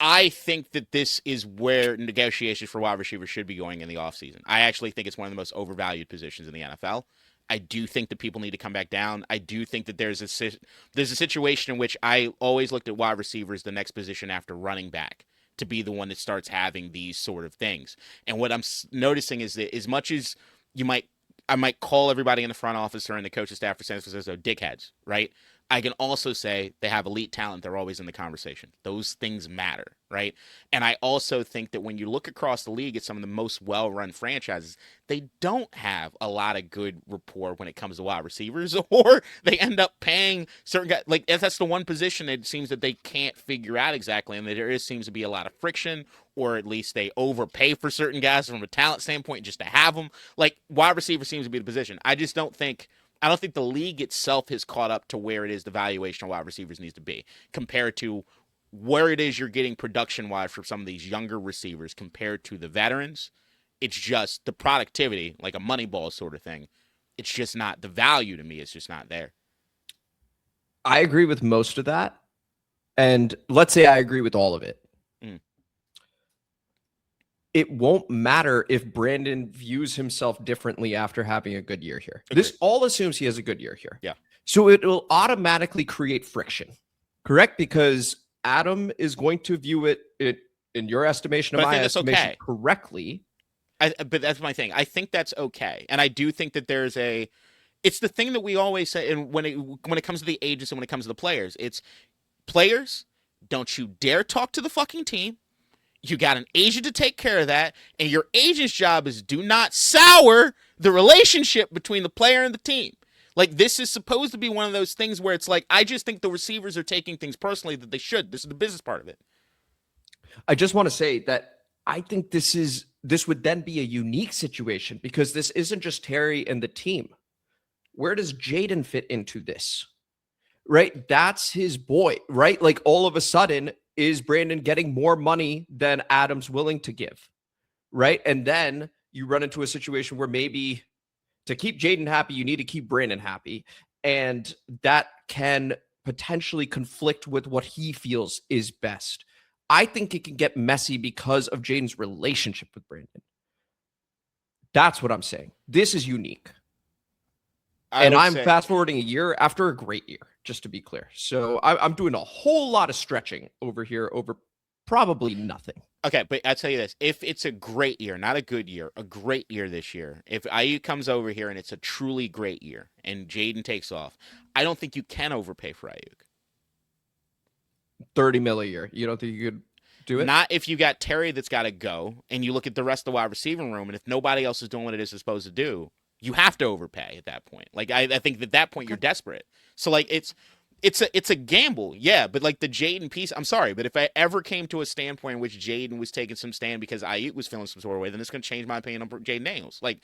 I think that this is where negotiations for wide receivers should be going in the offseason. I actually think it's one of the most overvalued positions in the NFL. I do think that people need to come back down. I do think that there's a situation in which I always looked at wide receivers, the next position after running back, to be the one that starts having these sort of things. And what I'm noticing is that as much as I might call everybody in the front office or in the coaching staff for San Francisco dickheads, right? I can also say they have elite talent. They're always in the conversation. Those things matter, right? And I also think that when you look across the league at some of the most well-run franchises, they don't have a lot of good rapport when it comes to wide receivers, or they end up paying certain guys. Like, that's the one position it seems that they can't figure out exactly, and there seems to be a lot of friction, or at least they overpay for certain guys from a talent standpoint just to have them. Like, wide receiver seems to be the position. I don't think the league itself has caught up to where it is the valuation of wide receivers needs to be compared to where it is you're getting production-wise for some of these younger receivers compared to the veterans. It's just the productivity, like a Moneyball sort of thing. It's just not, the value to me is just not there. I agree with most of that. And let's say I agree with all of it. It won't matter if Brandon views himself differently after having a good year here. Agreed. This all assumes he has a good year here. Yeah. So it will automatically create friction, correct? Because Adam is going to view it in your estimation, of my estimation, correctly. But that's my thing. I think that's okay. And I do think that it's the thing that we always say, and when it comes to the agents and when it comes to the players, it's players, don't you dare talk to the fucking team. You got an agent to take care of that, and your agent's job is do not sour the relationship between the player and the team. Like, this is supposed to be one of those things where it's like, I just think the receivers are taking things personally that they should. This is the business part of it. I just want to say that I think this would then be a unique situation because this isn't just Terry and the team. Where does Jaden fit into this? Right? That's his boy, right? Like, all of a sudden, is Brandon getting more money than Adam's willing to give, right? And then you run into a situation where maybe to keep Jaden happy, you need to keep Brandon happy. And that can potentially conflict with what he feels is best. I think it can get messy because of Jaden's relationship with Brandon. That's what I'm saying. This is unique. I'm fast forwarding a year after a great year, just to be clear. So I'm doing a whole lot of stretching over here over probably nothing. Okay, but I'll tell you this. If it's a great year, not a good year, a great year this year, if Aiyuk comes over here and it's a truly great year and Jaden takes off, I don't think you can overpay for Aiyuk. $30 million a year. You don't think you could do it? Not if you got Terry that's got to go and you look at the rest of the wide receiving room, and if nobody else is doing what it is supposed to do, you have to overpay at that point. Like, I think at that point you're desperate. So, like, it's a gamble, yeah. But like the Jaden piece, I'm sorry, but if I ever came to a standpoint in which Jaden was taking some stand because Aiyuk was feeling some sort of way, then it's going to change my opinion on Jaden Daniels. Like,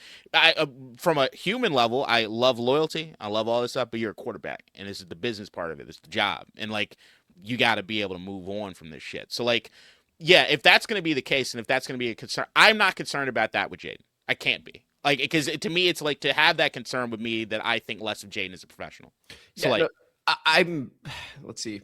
from a human level, I love loyalty, I love all this stuff, but you're a quarterback, and this is the business part of it. It's the job, and like, you got to be able to move on from this shit. So, like, yeah, if that's going to be the case, and if that's going to be a concern, I'm not concerned about that with Jaden. I can't be. Like, because to me, it's like to have that concern with me that I think less of Jaden as a professional. So, yeah, like, no, I'm let's see.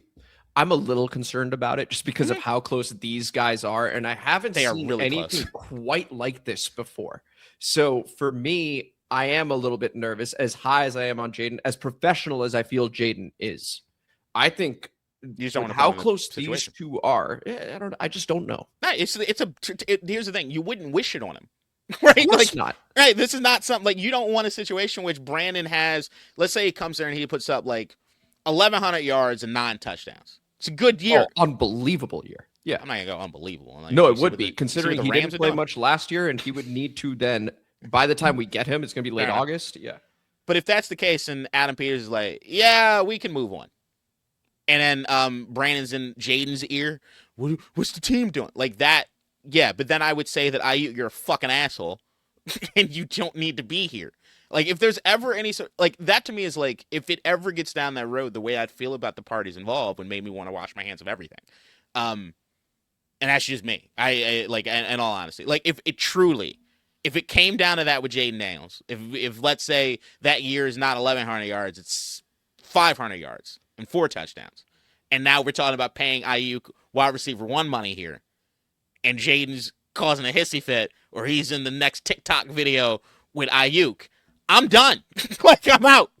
I'm a little concerned about it just because of how close these guys are, and I haven't seen really anything close. quite like this before. So for me, I am a little bit nervous. As high as I am on Jaden, as professional as I feel Jaden is, I think You just don't want to how put him in a close these situation. two are. I just don't know. No, here's the thing. You wouldn't wish it on him. Right? Of course Like, not. right. This is not something like you don't want a situation which Brandon has. Let's say he comes there and he puts up like 1,100 yards and 9 touchdowns. It's a good year. Oh, unbelievable year. Yeah. I'm not gonna go unbelievable. Like, No, you it see would what be, the considering he Rams didn't are play doing. much last year, and he would need to then, by the time we get him, it's going to be late Fair enough. August. Yeah. But if that's the case, and Adam Peters is like, yeah, we can move on. And then Brandon's in Jaden's ear. What's the team doing? Like that, yeah. But then I would say that you're a fucking asshole, and you don't need to be here. Like if there's ever any sort, like that to me is like if it ever gets down that road, the way I'd feel about the parties involved would make me want to wash my hands of everything. And that's just me. I like, in all honesty, like if it came down to that with Jaden Daniels, if let's say that year is not 1,100 yards, it's 500 yards and 4 touchdowns, and now we're talking about paying Aiyuk wide receiver 1 money here, and Jaden's causing a hissy fit, or he's in the next TikTok video with Aiyuk, I'm done. Like I'm out.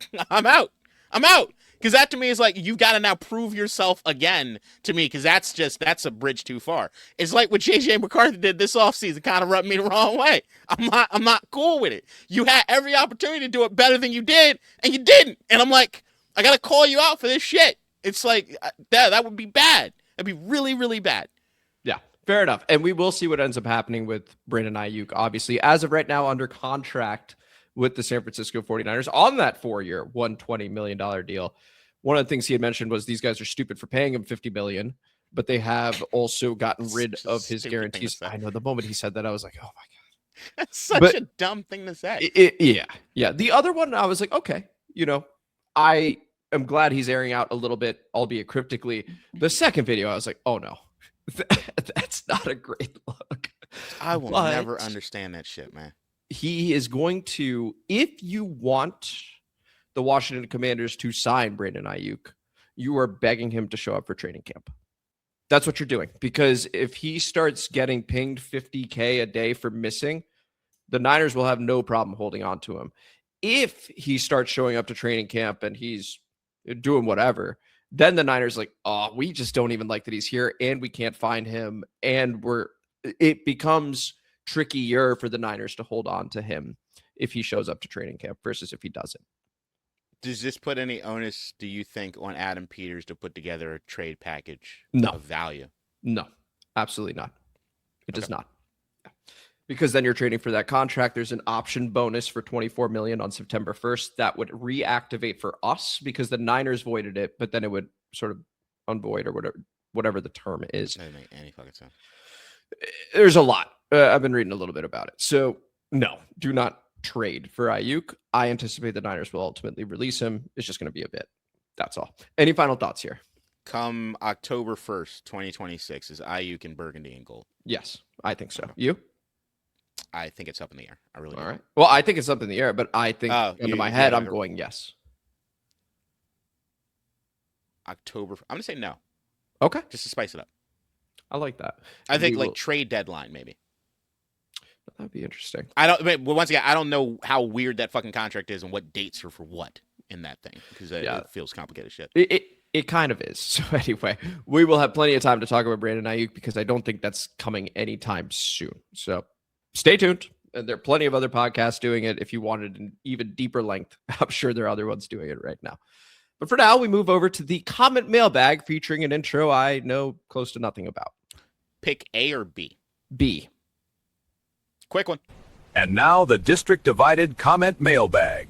Because that to me is like, you've got to now prove yourself again to me, because that's a bridge too far. It's like what J.J. McCarthy did this offseason, kind of rubbed me the wrong way. I'm not cool with it. You had every opportunity to do it better than you did, and you didn't. And I'm like, I got to call you out for this shit. It's like, that would be bad. That'd be really, really bad. Yeah, fair enough. And we will see what ends up happening with Brandon Aiyuk, obviously. As of right now, under contract with the San Francisco 49ers on that 4-year, $120 million deal. One of the things he had mentioned was these guys are stupid for paying him $50 million, but they have also gotten rid of his guarantees. I know the moment he said that, I was like, oh my God. That's such a dumb thing to say. Yeah. The other one, I was like, okay, I am glad he's airing out a little bit, albeit cryptically. The second video, I was like, oh no, that's not a great look. I will never understand that shit, man. He is going to, if you want the Washington Commanders to sign Brandon Aiyuk, you are begging him to show up for training camp. That's what you're doing. Because if he starts getting pinged $50K a day for missing, the Niners will have no problem holding on to him. If he starts showing up to training camp and he's doing whatever, then the Niners like, oh, we just don't even like that he's here and we can't find him. And it becomes trickier for the Niners to hold on to him if he shows up to training camp versus if he doesn't. Does this put any onus, do you think, on Adam Peters to put together a trade package of value? No, absolutely not. It does not. Because then you're trading for that contract. There's an option bonus for $24 million on September 1st that would reactivate for us because the Niners voided it, but then it would sort of unvoid or whatever the term is. Doesn't make any fucking sense. There's a lot. I've been reading a little bit about it. So no, do not trade for Aiyuk. I anticipate the Niners will ultimately release him. It's just going to be a bit. That's all. Any final thoughts here? Come October 1st, 2026, is Aiyuk in burgundy and gold? Yes, I think so. You? I think it's up in the air. I really do. All right. Well, I think it's up in the air, but I think under my head, I'm going yes. October. I'm going to say no. Okay. Just to spice it up. I like that. I think trade deadline, maybe. That'd be interesting. Once again, I don't know how weird that fucking contract is and what dates are for what in that thing because it feels complicated shit. It kind of is. So anyway, we will have plenty of time to talk about Brandon Aiyuk because I don't think that's coming anytime soon. So stay tuned. And there are plenty of other podcasts doing it. If you wanted an even deeper length, I'm sure there are other ones doing it right now. But for now, we move over to the comment mailbag featuring an intro I know close to nothing about. Pick A or B? B. Quick one. And now the District Divided Comment Mailbag.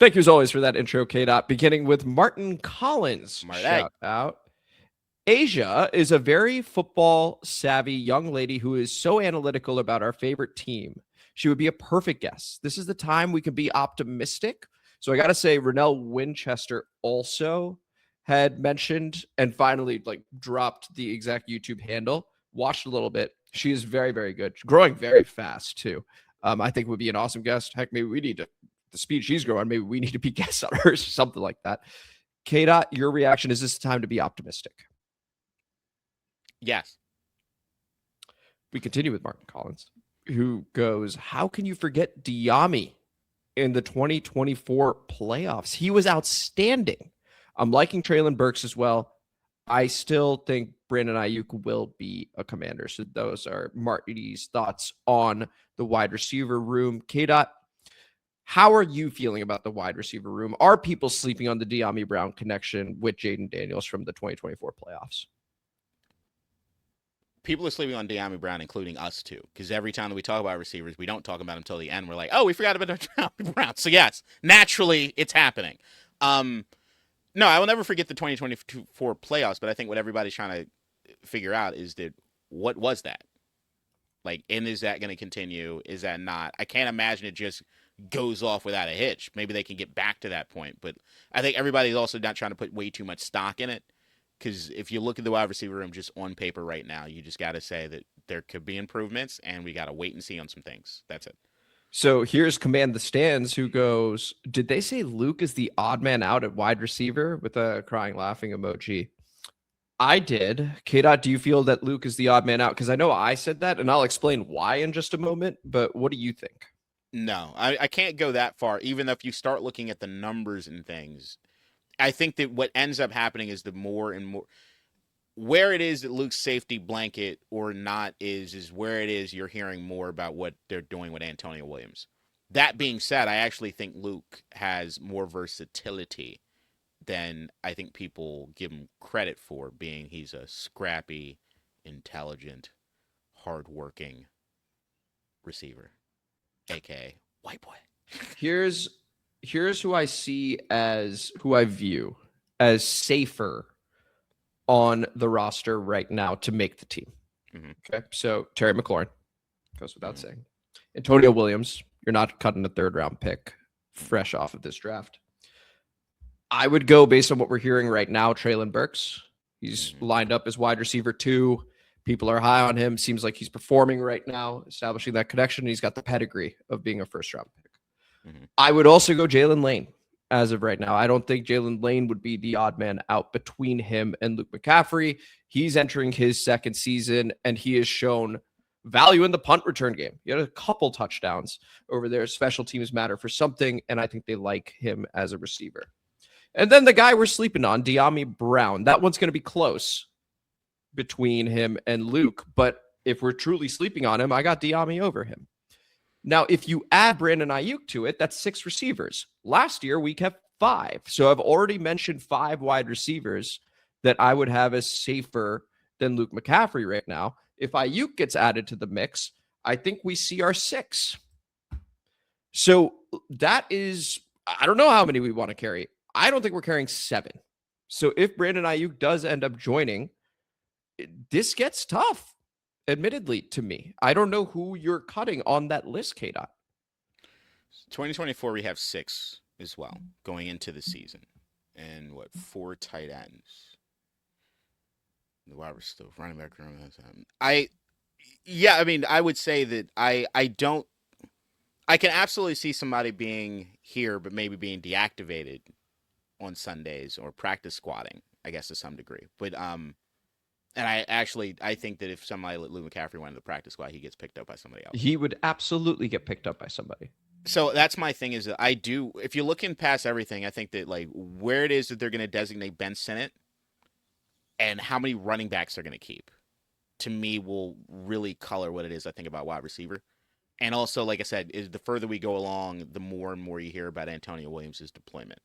Thank you as always for that intro, K-Dot. Beginning with Martin Collins. Shout out. Asia is a very football savvy young lady who is so analytical about our favorite team. She would be a perfect guest. This is the time we can be optimistic. So I got to say, Renell Winchester also had mentioned and finally dropped the exact YouTube handle. Watched a little bit. She is very, very good. She's growing very fast too. I think would be an awesome guest. Heck, maybe we need to the speed she's growing, maybe we need to be guests on hers or something like that. K-Dot, your reaction, is this time to be optimistic? Yes. We continue with Martin Collins, who goes, how can you forget Diami in the 2024 playoffs? He was outstanding. I'm liking Traylon Burks as well. I still think Brandon Aiyuk will be a Commander. So those are Marty's thoughts on the wide receiver room. K-Dot, how are you feeling about the wide receiver room? Are people sleeping on the Diami Brown connection with Jaden Daniels from the 2024 playoffs? People are sleeping on Diami Brown, including us too, because every time that we talk about receivers, we don't talk about them until the end. We're like, oh, we forgot about Diami Brown. So yes, naturally, it's happening. No, I will never forget the 2024 playoffs, but I think what everybody's trying to figure out is that what was that? Like, and is that going to continue? Is that not? I can't imagine it just goes off without a hitch. Maybe they can get back to that point, but I think everybody's also not trying to put way too much stock in it. Because if you look at the wide receiver room just on paper right now, you just got to say that there could be improvements, and we got to wait and see on some things. That's it. So here's Command the Stands, who goes, did they say Luke is the odd man out at wide receiver, with a crying, laughing emoji? I did. K-Dot, do you feel that Luke is the odd man out? Because I know I said that, and I'll explain why in just a moment, but what do you think? No, I can't go that far. Even if you start looking at the numbers and things, I think that what ends up happening is the more and more where it is that Luke's safety blanket or not is where it is you're hearing more about what they're doing with Antonio Williams. That being said, I actually think Luke has more versatility than I think people give him credit for, being he's a scrappy, intelligent, hardworking receiver, aka white boy. Here's who I view as safer on the roster right now to make the team. Mm-hmm. Okay. So Terry McLaurin goes without saying. Antonio Williams, you're not cutting a 3rd round pick fresh off of this draft. I would go based on what we're hearing right now. Traylon Burks, he's lined up as wide receiver 2. People are high on him. Seems like he's performing right now, establishing that connection. He's got the pedigree of being a 1st round pick. I would also go Jalen Lane as of right now. I don't think Jalen Lane would be the odd man out between him and Luke McCaffrey. He's entering his 2nd season, and he has shown value in the punt return game. He had a couple touchdowns over there. Special teams matter for something, and I think they like him as a receiver. And then the guy we're sleeping on, Diami Brown. That one's going to be close between him and Luke, but if we're truly sleeping on him, I got Diami over him. Now, if you add Brandon Aiyuk to it, that's 6 receivers. Last year, we kept 5. So I've already mentioned 5 wide receivers that I would have as safer than Luke McCaffrey right now. If Aiyuk gets added to the mix, I think we see our 6. So that is, I don't know how many we want to carry. I don't think we're carrying 7. So if Brandon Aiyuk does end up joining, this gets tough. Admittedly, to me, I don't know who you're cutting on that list, K-Dot. 2024, we have 6 as well going into the season, and 4 tight ends. The wide receiver, running back. I would say that I can absolutely see somebody being here, but maybe being deactivated on Sundays or practice squatting, I guess to some degree, but And I think that if somebody like Luke McCaffrey went to the practice squad, he gets picked up by somebody else. He would absolutely get picked up by somebody. So that's my thing is that if you're looking past everything, I think that like where it is that they're going to designate Ben Sinnott and how many running backs they're going to keep, to me will really color what it is I think about wide receiver. And also, like I said, is the further we go along, the more and more you hear about Antonio Williams' deployment.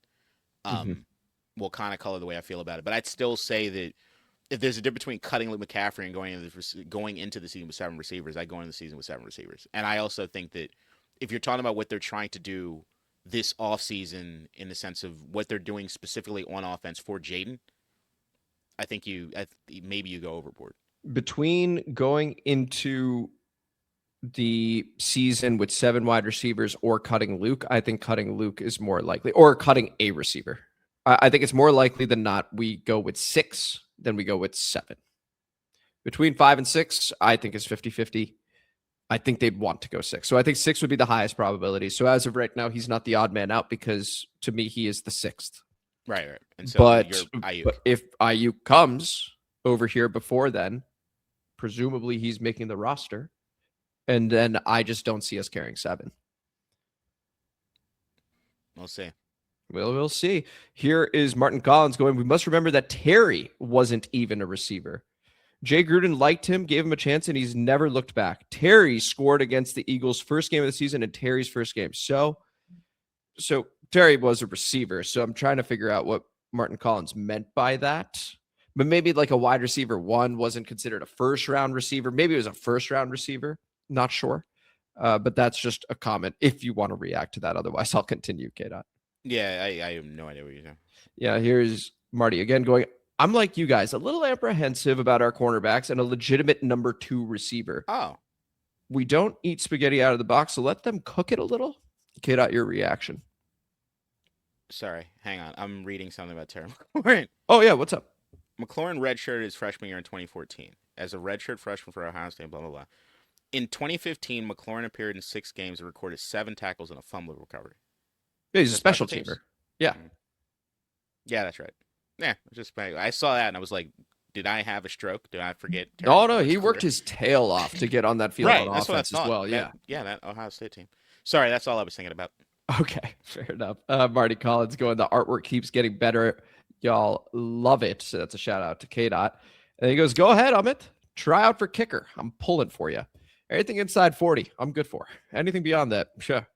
Will kind of color the way I feel about it. But I'd still say that if there's a difference between cutting Luke McCaffrey and going into the season with 7 receivers, I go into the season with 7 receivers. And I also think that if you're talking about what they're trying to do this offseason in the sense of what they're doing specifically on offense for Jaden, I think maybe you go overboard. Between going into the season with 7 wide receivers or cutting Luke, I think cutting Luke is more likely, or cutting a receiver. I think it's more likely than not we go with 6 than we go with 7. Between 5 and 6, I think is 50-50. I think they'd want to go 6. So I think 6 would be the highest probability. So as of right now, he's not the odd man out because to me, he is the 6th. Right. And so but you're Aiyuk. But if Aiyuk comes over here before then, presumably he's making the roster. And then I just don't see us carrying 7. We'll see. We'll see. Here is Martin Collins going, we must remember that Terry wasn't even a receiver. Jay Gruden liked him, gave him a chance, and he's never looked back. Terry scored against the Eagles' first game of the season and Terry's first game. So Terry was a receiver. So I'm trying to figure out what Martin Collins meant by that. But maybe like a wide receiver 1 wasn't considered a first-round receiver. Maybe it was a first-round receiver. Not sure. But that's just a comment if you want to react to that. Otherwise, I'll continue, K-Dot. Yeah, I have no idea what you're saying. Yeah, here's Marty again going, I'm like you guys, a little apprehensive about our cornerbacks and a legitimate number 2 receiver. Oh. We don't eat spaghetti out of the box, so let them cook it a little. K-Dot, your reaction. Sorry, hang on. I'm reading something about Terry McLaurin. Oh, yeah, what's up? McLaurin redshirted his freshman year in 2014 as a redshirt freshman for Ohio State, blah, blah, blah. In 2015, McLaurin appeared in 6 games and recorded 7 tackles and a fumble recovery. Yeah, he's a special teamer. Yeah. Yeah, that's right. Yeah, I saw that and I was like, did I have a stroke? Did I forget? No, he worked his tail off to get on that field on offense as well. Yeah. That Ohio State team. Sorry, that's all I was thinking about. Okay, fair enough. Marty Collins going, the artwork keeps getting better. Y'all love it. So that's a shout out to K-Dot. And he goes, go ahead, Amit. Try out for kicker. I'm pulling for you. Anything inside 40, I'm good for. Anything beyond that, sure.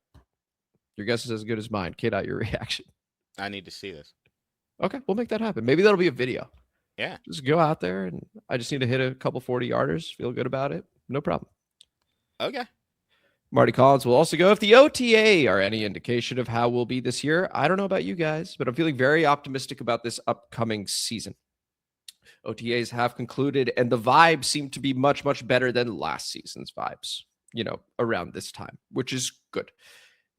Your guess is as good as mine. K-Dot, your reaction. I need to see this. Okay, we'll make that happen. Maybe that'll be a video. Yeah. Just go out there, and I just need to hit a couple 40-yarders. Feel good about it. No problem. Okay. Marty Collins will also go, if the OTA are any indication of how we'll be this year, I don't know about you guys, but I'm feeling very optimistic about this upcoming season. OTAs have concluded, and the vibes seem to be much, much better than last season's vibes, around this time, which is good.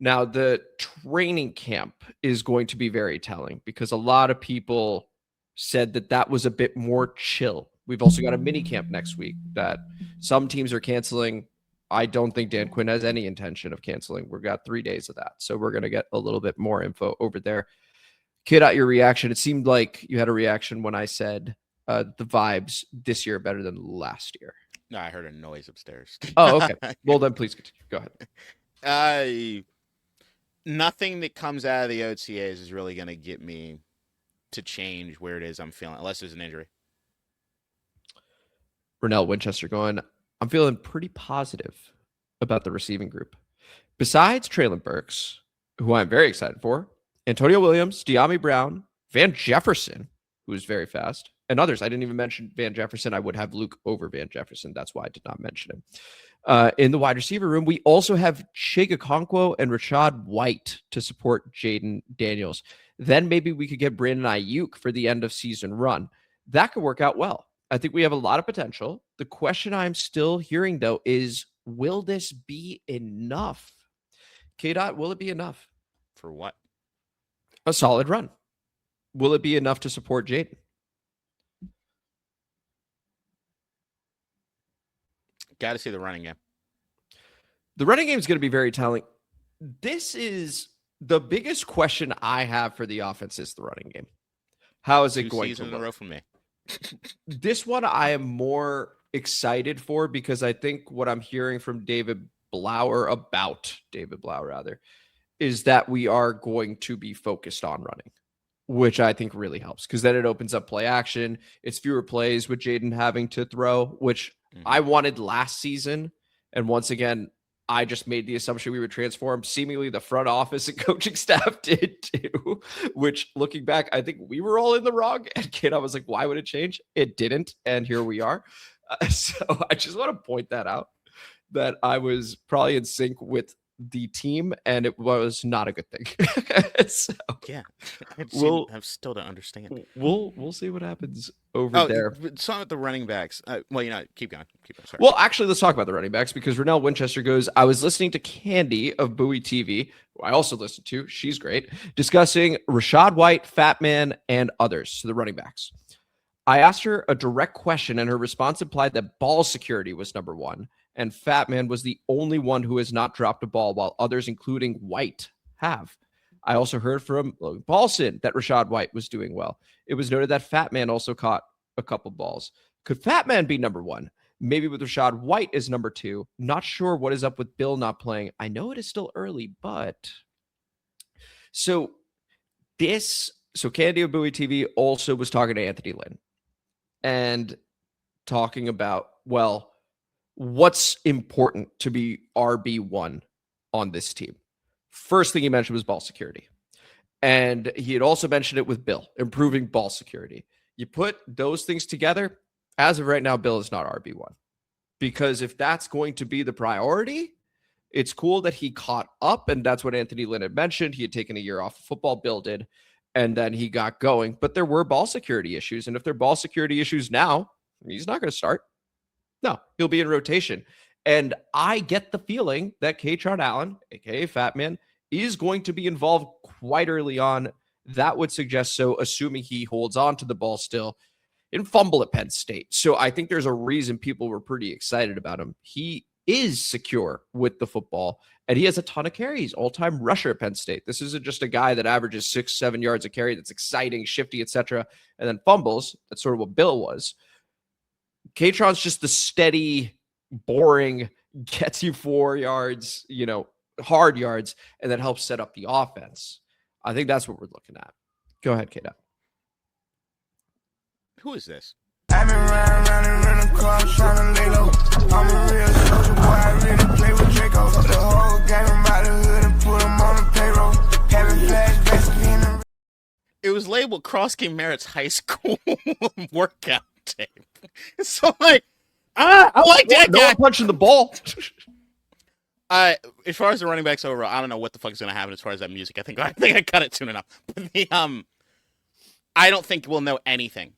Now, the training camp is going to be very telling because a lot of people said that was a bit more chill. We've also got a mini camp next week that some teams are canceling. I don't think Dan Quinn has any intention of canceling. We've got 3 days of that. So we're going to get a little bit more info over there. Kid, out your reaction. It seemed like you had a reaction when I said the vibes this year are better than last year. No, I heard a noise upstairs. Oh, okay. Well, then please continue. Go ahead. Nothing that comes out of the OTAs is really going to get me to change where it is I'm feeling, unless there's an injury. Rennell Winchester going, I'm feeling pretty positive about the receiving group. Besides Traylon Burks, who I'm very excited for, Antonio Williams, De'Ami Brown, Van Jefferson, who's very fast, and others. I didn't even mention Van Jefferson. I would have Luke over Van Jefferson. That's why I did not mention him. In the wide receiver room, we also have Chig Okonkwo and Rashad White to support Jaden Daniels. Then maybe we could get Brandon Aiyuk for the end of season run. That could work out well. I think we have a lot of potential. The question I'm still hearing, though, is will this be enough? K-Dot, will it be enough? For what? A solid run. Will it be enough to support Jaden? Got to see the running game. The running game is going to be very telling. This is the biggest question I have for the offense is the running game. How is it going to look? In a row from me. This one I am more excited for because I think what I'm hearing from David Blower is that we are going to be focused on running, which I think really helps because then it opens up play action. It's fewer plays with Jaden having to throw, which I wanted last season. And once again, I just made the assumption we would transform. Seemingly the front office and coaching staff did too, which looking back, I think we were all in the wrong. And kid, I was like, why would it change? It didn't. And here we are. So I just want to point that out, that I was probably in sync with the team and it was not a good thing. So yeah, I still don't understand. We'll see what happens over there. Some of the running backs. Keep going. Sorry. Well, actually, let's talk about the running backs because Rennell Winchester goes, I was listening to Candy of Bowie TV, who I also listened to. She's great. Discussing Rashad White, Fat Man, and others. So the running backs. I asked her a direct question and her response implied that ball security was number one And Fat Man was the only one who has not dropped a ball, while others, including White, have. I also heard from Logan Paulson that Rachaad White was doing well. It was noted that Fat Man also caught a couple balls. Could Fat Man be number one? Maybe with Rachaad White as number two. Not sure what is up with Bill not playing. I know it is still early, but... So Candy of Bowie TV also was talking to Anthony Lynn and talking about, well, what's important to be RB1 on this team. First thing he mentioned was ball security. And he had also mentioned it with Bill, improving ball security. You put those things together, as of right now, Bill is not RB1. Because if that's going to be the priority, it's cool that he caught up, and that's what Anthony Lynn had mentioned. He had taken a year off of football, Bill did, and then he got going. But there were ball security issues, and if there are ball security issues now, he's not going to start. No, he'll be in rotation. And I get the feeling that Kaytron Allen, a.k.a. Fat Man, is going to be involved quite early on. That would suggest so, assuming he holds on to the ball still in fumble at Penn State. So I think there's a reason people were pretty excited about him. He is secure with the football, and he has a ton of carries, all-time rusher at Penn State. This isn't just a guy that averages 6-7 yards a carry that's exciting, shifty, etc., and then fumbles. That's sort of what Bill was. Kaytron's just the steady, boring, gets you 4 yards, hard yards, and then helps set up the offense. I think that's what we're looking at. Go ahead, Kaytron. Who is this? I've been riding around in rental car trying to lay low. I'm a real soldier boy, I really play with Draco. The whole gang about the hood and put them on the payroll. Having flashbacks of being a... It was labeled Cross Game Merritt's high school workout tape. So I like that guy. No punching the ball. As far as the running backs overall, I don't know what the fuck is going to happen as far as that music. I think I cut it soon enough. But I don't think we'll know anything.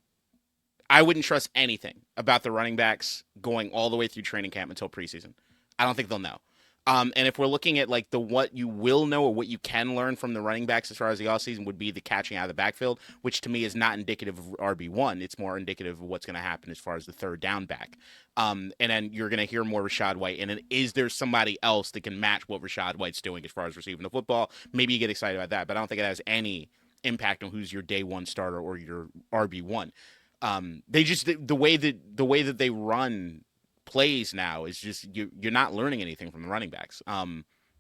I wouldn't trust anything about the running backs going all the way through training camp until preseason. I don't think they'll know. And if we're looking at the what you will know or what you can learn from the running backs as far as the offseason would be the catching out of the backfield, which to me is not indicative of RB1. It's more indicative of what's going to happen as far as the third down back. And then you're going to hear more Rachaad White. And then is there somebody else that can match what Rachaad White's doing as far as receiving the football? Maybe you get excited about that, but I don't think it has any impact on who's your day one starter or your RB1. They just the way that they run plays now is just you're not learning anything from the running backs.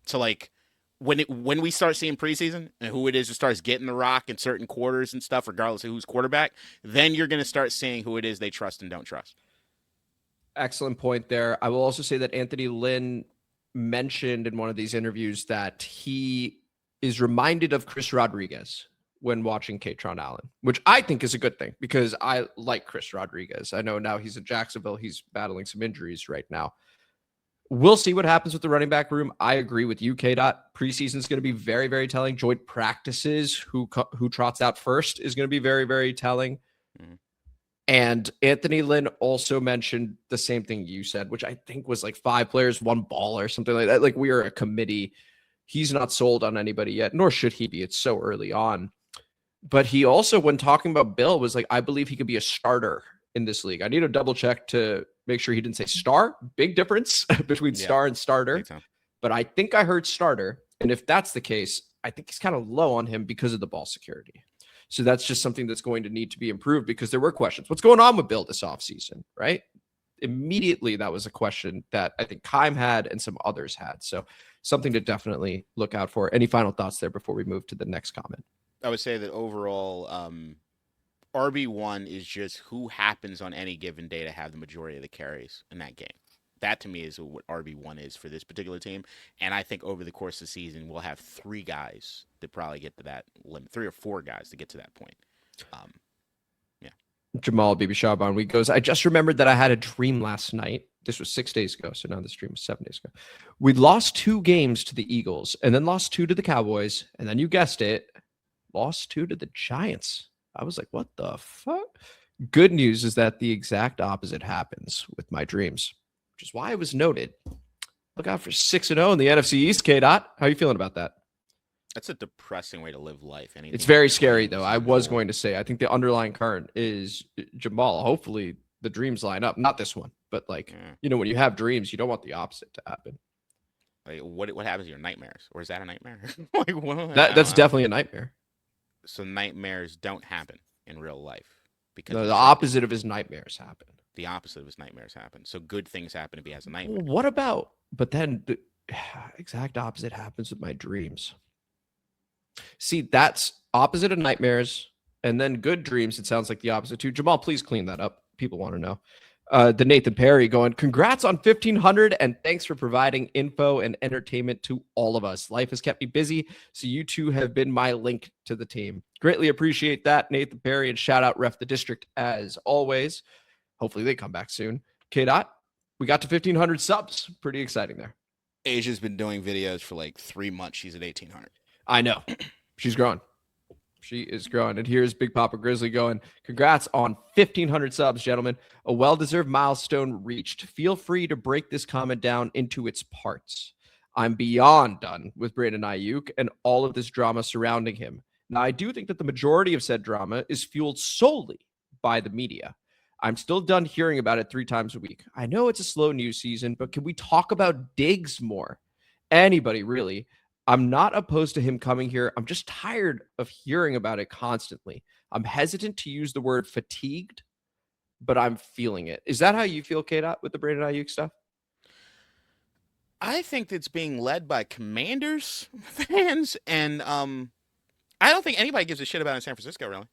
So when we start seeing preseason and who it is who starts getting the rock in certain quarters and stuff, regardless of who's quarterback, then you're going to start seeing who it is they trust and don't trust. Excellent point there. I will also say that Anthony Lynn mentioned in one of these interviews that he is reminded of Chris Rodriguez when watching Kaytron Allen, which I think is a good thing because I like Chris Rodriguez. I know now he's in Jacksonville. He's battling some injuries right now. We'll see what happens with the running back room. I agree with you, K-Dot. Preseason is going to be very, very telling. Joint practices, who trots out first is going to be very, very telling. Mm-hmm. And Anthony Lynn also mentioned the same thing you said, which I think was 5 players, 1 ball or something like that. We are a committee. He's not sold on anybody yet, nor should he be. It's so early on. But he also, when talking about Bill, was I believe he could be a starter in this league. I need to double check to make sure he didn't say star. Big difference between star and starter. But I think I heard starter. And if that's the case, I think he's kind of low on him because of the ball security. So that's just something that's going to need to be improved because there were questions. What's going on with Bill this offseason, right? Immediately, that was a question that I think Chime had and some others had. So something to definitely look out for. Any final thoughts there before we move to the next comment? I would say that overall, RB1 is just who happens on any given day to have the majority of the carries in that game. That, to me, is what RB1 is for this particular team. And I think over the course of the season, we'll have 3 guys that probably get to that limit, 3 or 4 guys to get to that point. Yeah. Jamal Bibi Shaban goes, I just remembered that I had a dream last night. This was 6 days ago, so now this dream was 7 days ago. We lost 2 games to the Eagles and then lost 2 to the Cowboys. And then you guessed it, lost 2 to the Giants. I was like, what the fuck? Good news is that the exact opposite happens with my dreams, which is why it was noted. Look out for 6-0 in the NFC East, K-Dot. How are you feeling about that? That's a depressing way to live life. It's very scary, though. I was going to say, I think the underlying current is Jamal. Hopefully the dreams line up. Not this one, But like, when you have dreams, you don't want the opposite to happen. Like, what happens to your nightmares? Or is that a nightmare? Like, That's definitely a nightmare. So nightmares don't happen in real life because The opposite of his nightmares happen. The opposite of his nightmares happen. So good things happen if he has a nightmare. Well, what about? But then the exact opposite happens with my dreams. See, that's opposite of nightmares, and then good dreams. It sounds like the opposite too. Jamal, please clean that up. People want to know. The Nathan Perry going, congrats on 1,500 and thanks for providing info and entertainment to all of us. Life has kept me busy, so you two have been my link to the team. Greatly appreciate that, Nathan Perry, and shout out Ref the District as always. Hopefully they come back soon. K-Dot, we got to 1,500 subs. Pretty exciting there. Asia's been doing videos for like 3 months. She's at 1,800. I know. She's growing. She is growing. And here's Big Papa Grizzly going, congrats on 1,500 subs, gentlemen. A well-deserved milestone reached. Feel free to break this comment down into its parts. I'm beyond done with Brandon Aiyuk and all of this drama surrounding him. Now, I do think that the majority of said drama is fueled solely by the media. I'm still done hearing about it 3 times a week. I know it's a slow news season, but can we talk about Diggs more? Anybody, really. I'm not opposed to him coming here. I'm just tired of hearing about it constantly. I'm hesitant to use the word fatigued, but I'm feeling it. Is that how you feel, K-Dot, with the Brandon Aiyuk stuff? I think it's being led by Commanders fans, and I don't think anybody gives a shit about it in San Francisco, really.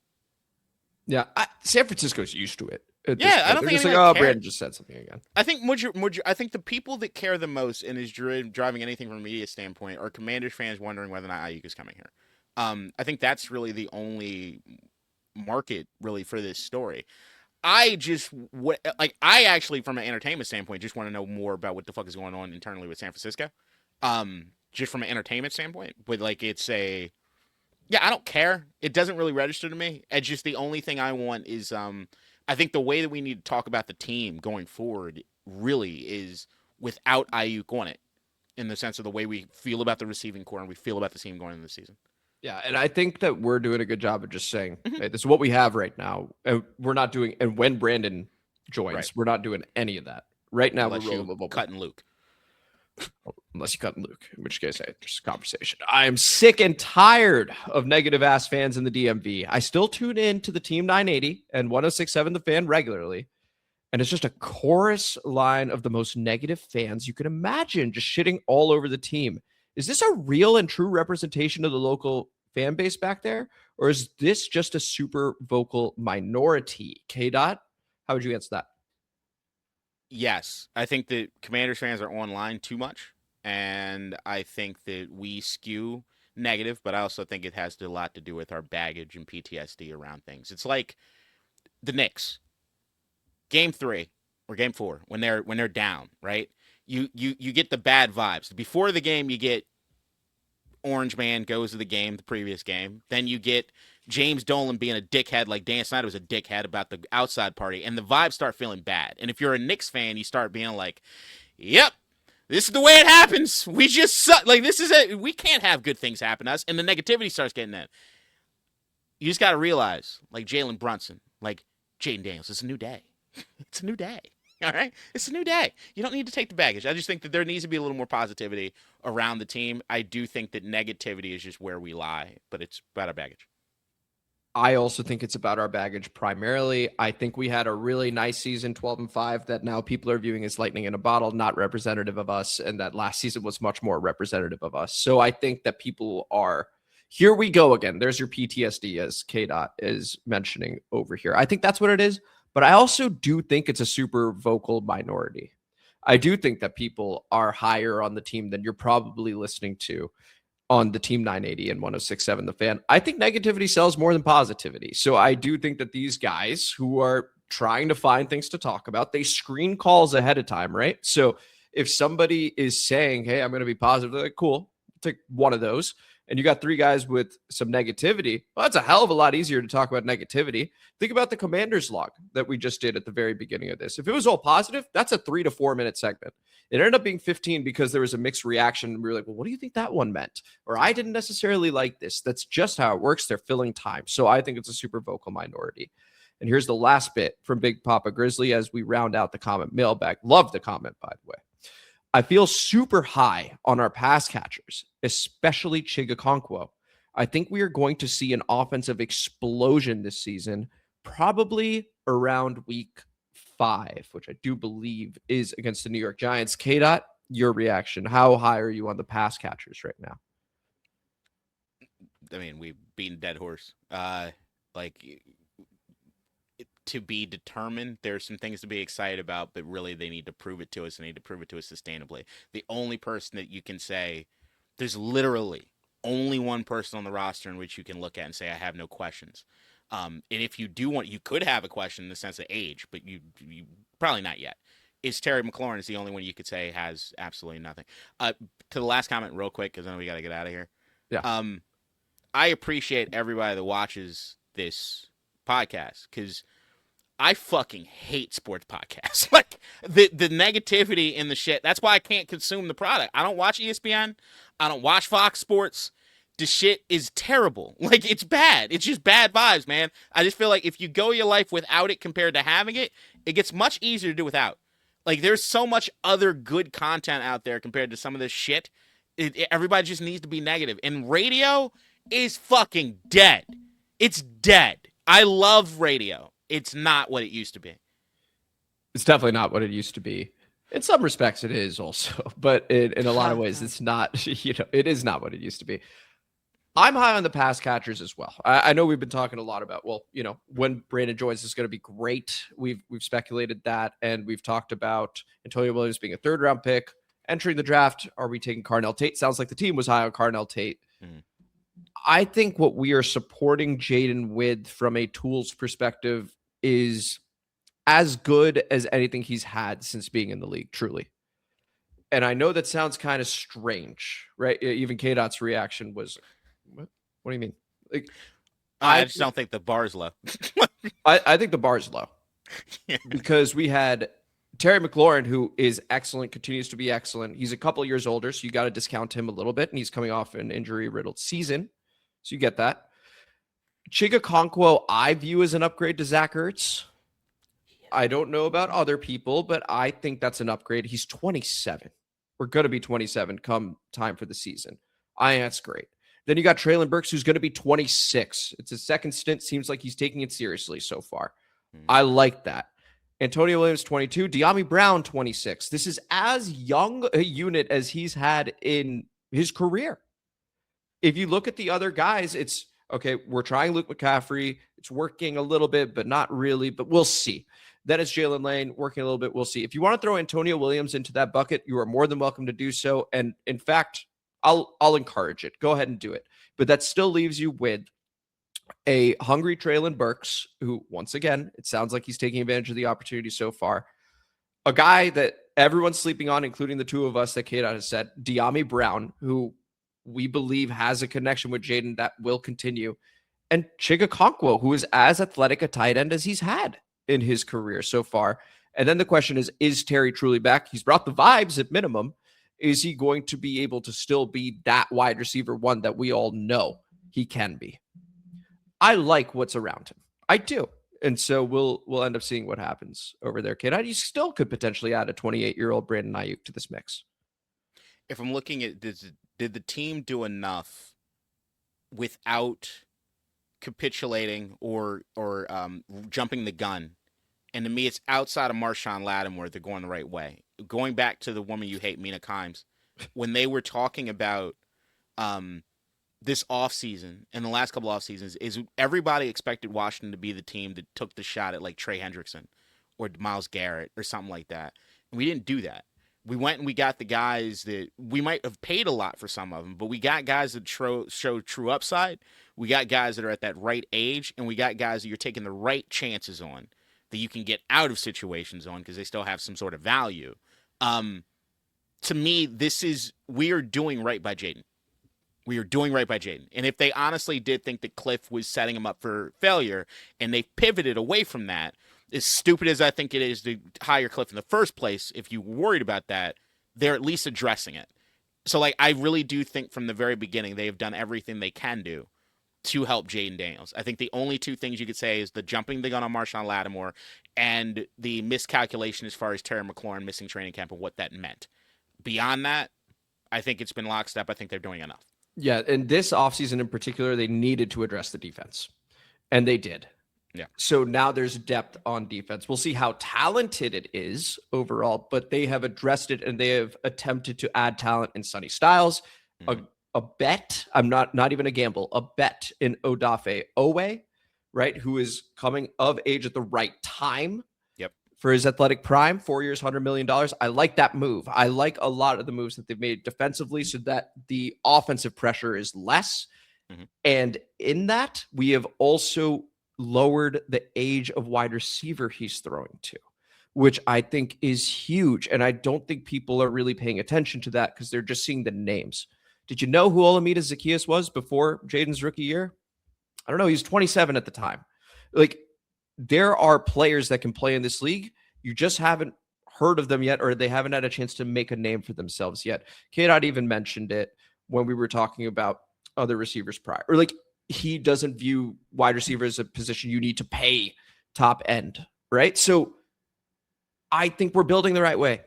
Yeah, San Francisco's used to it. Yeah, I don't think just like, cares. Brandon just said something again. I think I think the people that care the most and is driving anything from a media standpoint are Commanders fans wondering whether or not Aiyuk is coming here. I think that's really the only market really for this story. I actually, from an entertainment standpoint, just want to know more about what the fuck is going on internally with San Francisco. Just from an entertainment standpoint, but like I don't care. It doesn't really register to me. It's just the only thing I want is I think the way that we need to talk about the team going forward really is without Aiyuk on it, in the sense of the way we feel about the receiving core and we feel about the team going into the season. Yeah, and I think that we're doing a good job of just saying, hey, this is what we have right now. And we're not doing, and when Brandon joins, we're not doing any of that. Right now, Unless we're rolling you cutting Luke. Unless you cut Luke, in which case, hey, there's a conversation. I am sick and tired of negative-ass fans in the DMV. I still tune in to the Team 980 and 106.7 The Fan regularly, and it's just a chorus line of the most negative fans you can imagine, just shitting all over the team. Is this a real and true representation of the local fan base back there, or is this just a super vocal minority? K-Dot, how would you answer that? Yes, I think that Commanders fans are online too much, and I think that we skew negative, but I also think it has a lot to do with our baggage and PTSD around things. It's like the Knicks, Game 3 or Game 4, when they're down, right? You get the bad vibes. Before the game, you get Orange Man goes to the game, the previous game. Then you get James Dolan being a dickhead like Dan Snyder was a dickhead about the outside party, and the vibes start feeling bad. And if you're a Knicks fan, you start being like, yep, this is the way it happens. We just suck. Like, this is it. We can't have good things happen to us. And the negativity starts getting in. You just got to realize, like Jalen Brunson, like Jaden Daniels, it's a new day. It's a new day. All right? It's a new day. You don't need to take the baggage. I just think that there needs to be a little more positivity around the team. I do think that negativity is just where we lie, but it's about our baggage. I also think it's about our baggage primarily. I think we had a really nice season, 12-5, that now people are viewing as lightning in a bottle, not representative of us, and that last season was much more representative of us. So I think that people are, here we go again. There's your PTSD, as K-Dot is mentioning over here. I think that's what it is, but I also do think it's a super vocal minority. I do think that people are higher on the team than you're probably listening to on the Team 980 and 106.7 The Fan. I think negativity sells more than positivity. So I do think that these guys who are trying to find things to talk about, they screen calls ahead of time, right? So if somebody is saying, hey, I'm going to be positive, they're like, cool, take one of those. And you got 3 guys with some negativity. Well, that's a hell of a lot easier to talk about negativity. Think about the Commanders log that we just did at the very beginning of this. If it was all positive, that's a 3 to 4 minute segment. It ended up being 15 because there was a mixed reaction. We were like, well, what do you think that one meant? Or I didn't necessarily like this. That's just how it works. They're filling time. So I think it's a super vocal minority. And here's the last bit from Big Papa Grizzly as we round out the comment mailbag. Love the comment, by the way. I feel super high on our pass catchers, especially Chigakonkwo. I think we are going to see an offensive explosion this season, probably around week 5, which I do believe is against the New York Giants. K-Dot, your reaction. How high are you on the pass catchers right now? I mean, we've beaten dead horse. To be determined, there's some things to be excited about, but really they need to prove it to us. They need to prove it to us sustainably. The only person that you can say, there's literally only one person on the roster in which you can look at and say, I have no questions. And if you do want, you could have a question in the sense of age, but you probably not yet. Is Terry McLaurin is the only one you could say has absolutely nothing. To the last comment real quick, because I know we got to get out of here. Yeah. I appreciate everybody that watches this podcast because I fucking hate sports podcasts. Like the negativity in the shit. That's why I can't consume the product. I don't watch ESPN. I don't watch Fox Sports. The shit is terrible. Like it's bad. It's just bad vibes, man. I just feel like if you go your life without it compared to having it, it gets much easier to do without. Like there's so much other good content out there compared to some of this shit. Everybody just needs to be negative. And radio is fucking dead. It's dead. I love radio. It's not what it used to be. It's definitely not what it used to be. In some respects, it is also, but in a lot of ways, it's not. It is not what it used to be. I'm high on the pass catchers as well. I know we've been talking a lot about, when Brandon joins is going to be great. We've speculated that, and we've talked about Antonio Williams being a 3rd-round pick. Entering the draft, are we taking Carnell Tate? Sounds like the team was high on Carnell Tate. I think what we are supporting Jaden with from a tools perspective is as good as anything he's had since being in the league, truly. And I know that sounds kind of strange, right? Even K-Dot's reaction was, what do you mean? Like, I just don't think the bar's low. I think the bar's low. Yeah. Because we had Terry McLaurin, who is excellent, continues to be excellent. He's a couple years older, so you got to discount him a little bit, and he's coming off an injury-riddled season. So you get that. Chigakonkwo, I view as an upgrade to Zach Ertz. I don't know about other people, but I think that's an upgrade. He's 27. We're going to be 27 come time for the season. That's great. Then you got Traylon Burks, who's going to be 26. It's his second stint. Seems like he's taking it seriously so far. I like that. Antonio Williams, 22. De'Ami Brown, 26. This is as young a unit as he's had in his career. If you look at the other guys, it's, okay, we're trying Luke McCaffrey. It's working a little bit, but not really, but we'll see. Then it's Jalen Lane working a little bit. We'll see. If you want to throw Antonio Williams into that bucket, you are more than welcome to do so. And in fact, I'll encourage it. Go ahead and do it. But that still leaves you with a hungry Traylon Burks, who, once again, it sounds like he's taking advantage of the opportunity so far. A guy that everyone's sleeping on, including the two of us that K-Dot has said, De'Ami Brown, who we believe has a connection with Jaden that will continue, and Chigakonkwo, who is as athletic a tight end as he's had in his career so far. And then the question is Terry truly back? He's brought the vibes at minimum. Is he going to be able to still be that wide receiver one that we all know he can be? I like what's around him. I do. And so we'll end up seeing what happens over there, kid. You still could potentially add a 28-year-old Brandon Aiyuk to this mix. If I'm looking at, did the team do enough without capitulating or jumping the gun? And to me, it's outside of Marshawn Lattimore, they're going the right way. Going back to the woman you hate, Mina Kimes, when they were talking about this offseason and the last couple off seasons, is everybody expected Washington to be the team that took the shot at like Trey Hendrickson or Myles Garrett or something like that. And we didn't do that. We went and we got the guys that we might have paid a lot for some of them, but we got guys that show true upside. We got guys that are at that right age, and we got guys that you're taking the right chances on that you can get out of situations on because they still have some sort of value. To me, we are doing right by Jaden. We are doing right by Jaden. And if they honestly did think that Cliff was setting him up for failure and they pivoted away from that, as stupid as I think it is to hire Cliff in the first place, if you were worried about that, they're at least addressing it. So, I really do think from the very beginning they have done everything they can do to help Jaden Daniels. I think the only two things you could say is the jumping the gun on Marshawn Lattimore and the miscalculation as far as Terry McLaurin missing training camp and what that meant. Beyond that, I think it's been lockstep. I think they're doing enough. Yeah, and this offseason in particular, they needed to address the defense, and they did. Yeah. So now there's depth on defense. We'll see how talented it is overall, but they have addressed it, and they have attempted to add talent in Sonny Styles. A bet, I'm not even a gamble, a bet in Odafe Owe, right, who is coming of age at the right time. Yep. For his athletic prime, 4 years, $100 million. I like that move. I like a lot of the moves that they've made defensively so that the offensive pressure is less. And in that, we have also lowered the age of wide receiver he's throwing to, which I think is huge. And I don't think people are really paying attention to that because they're just seeing the names. Did you know who Olamide Zaccheaus was before Jaden's rookie year? I don't know. He's 27 at the time. Like, there are players that can play in this league. You just haven't heard of them yet, or they haven't had a chance to make a name for themselves yet. K-Dot even mentioned it when we were talking about other receivers prior. Or like, he doesn't view wide receiver as a position you need to pay top end, right? So I think we're building the right way.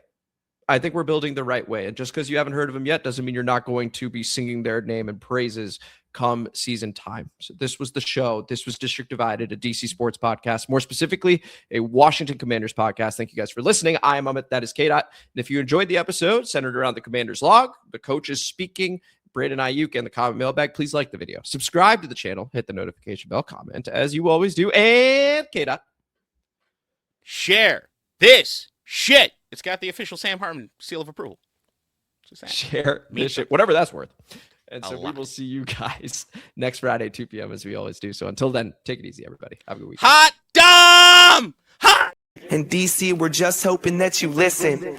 And just because you haven't heard of them yet doesn't mean you're not going to be singing their name and praises come season time. So this was the show. This was District Divided, a DC sports podcast, more specifically, a Washington Commanders podcast. Thank you guys for listening. I am Amit. That is K-Dot. And if you enjoyed the episode centered around the Commanders log, the coaches speaking, Brandon Aiyuk, and the comment mailbag, please like the video. Subscribe to the channel. Hit the notification bell. Comment as you always do. And K-Dot. Share this shit. It's got the official Sam Hartman seal of approval. Share this shit, whatever that's worth. And so we lot. will see you guys next Friday, 2 p.m. as we always do. So until then, take it easy, everybody. Have a good week. Hot damn! Hot! In DC, we're just hoping that you listen.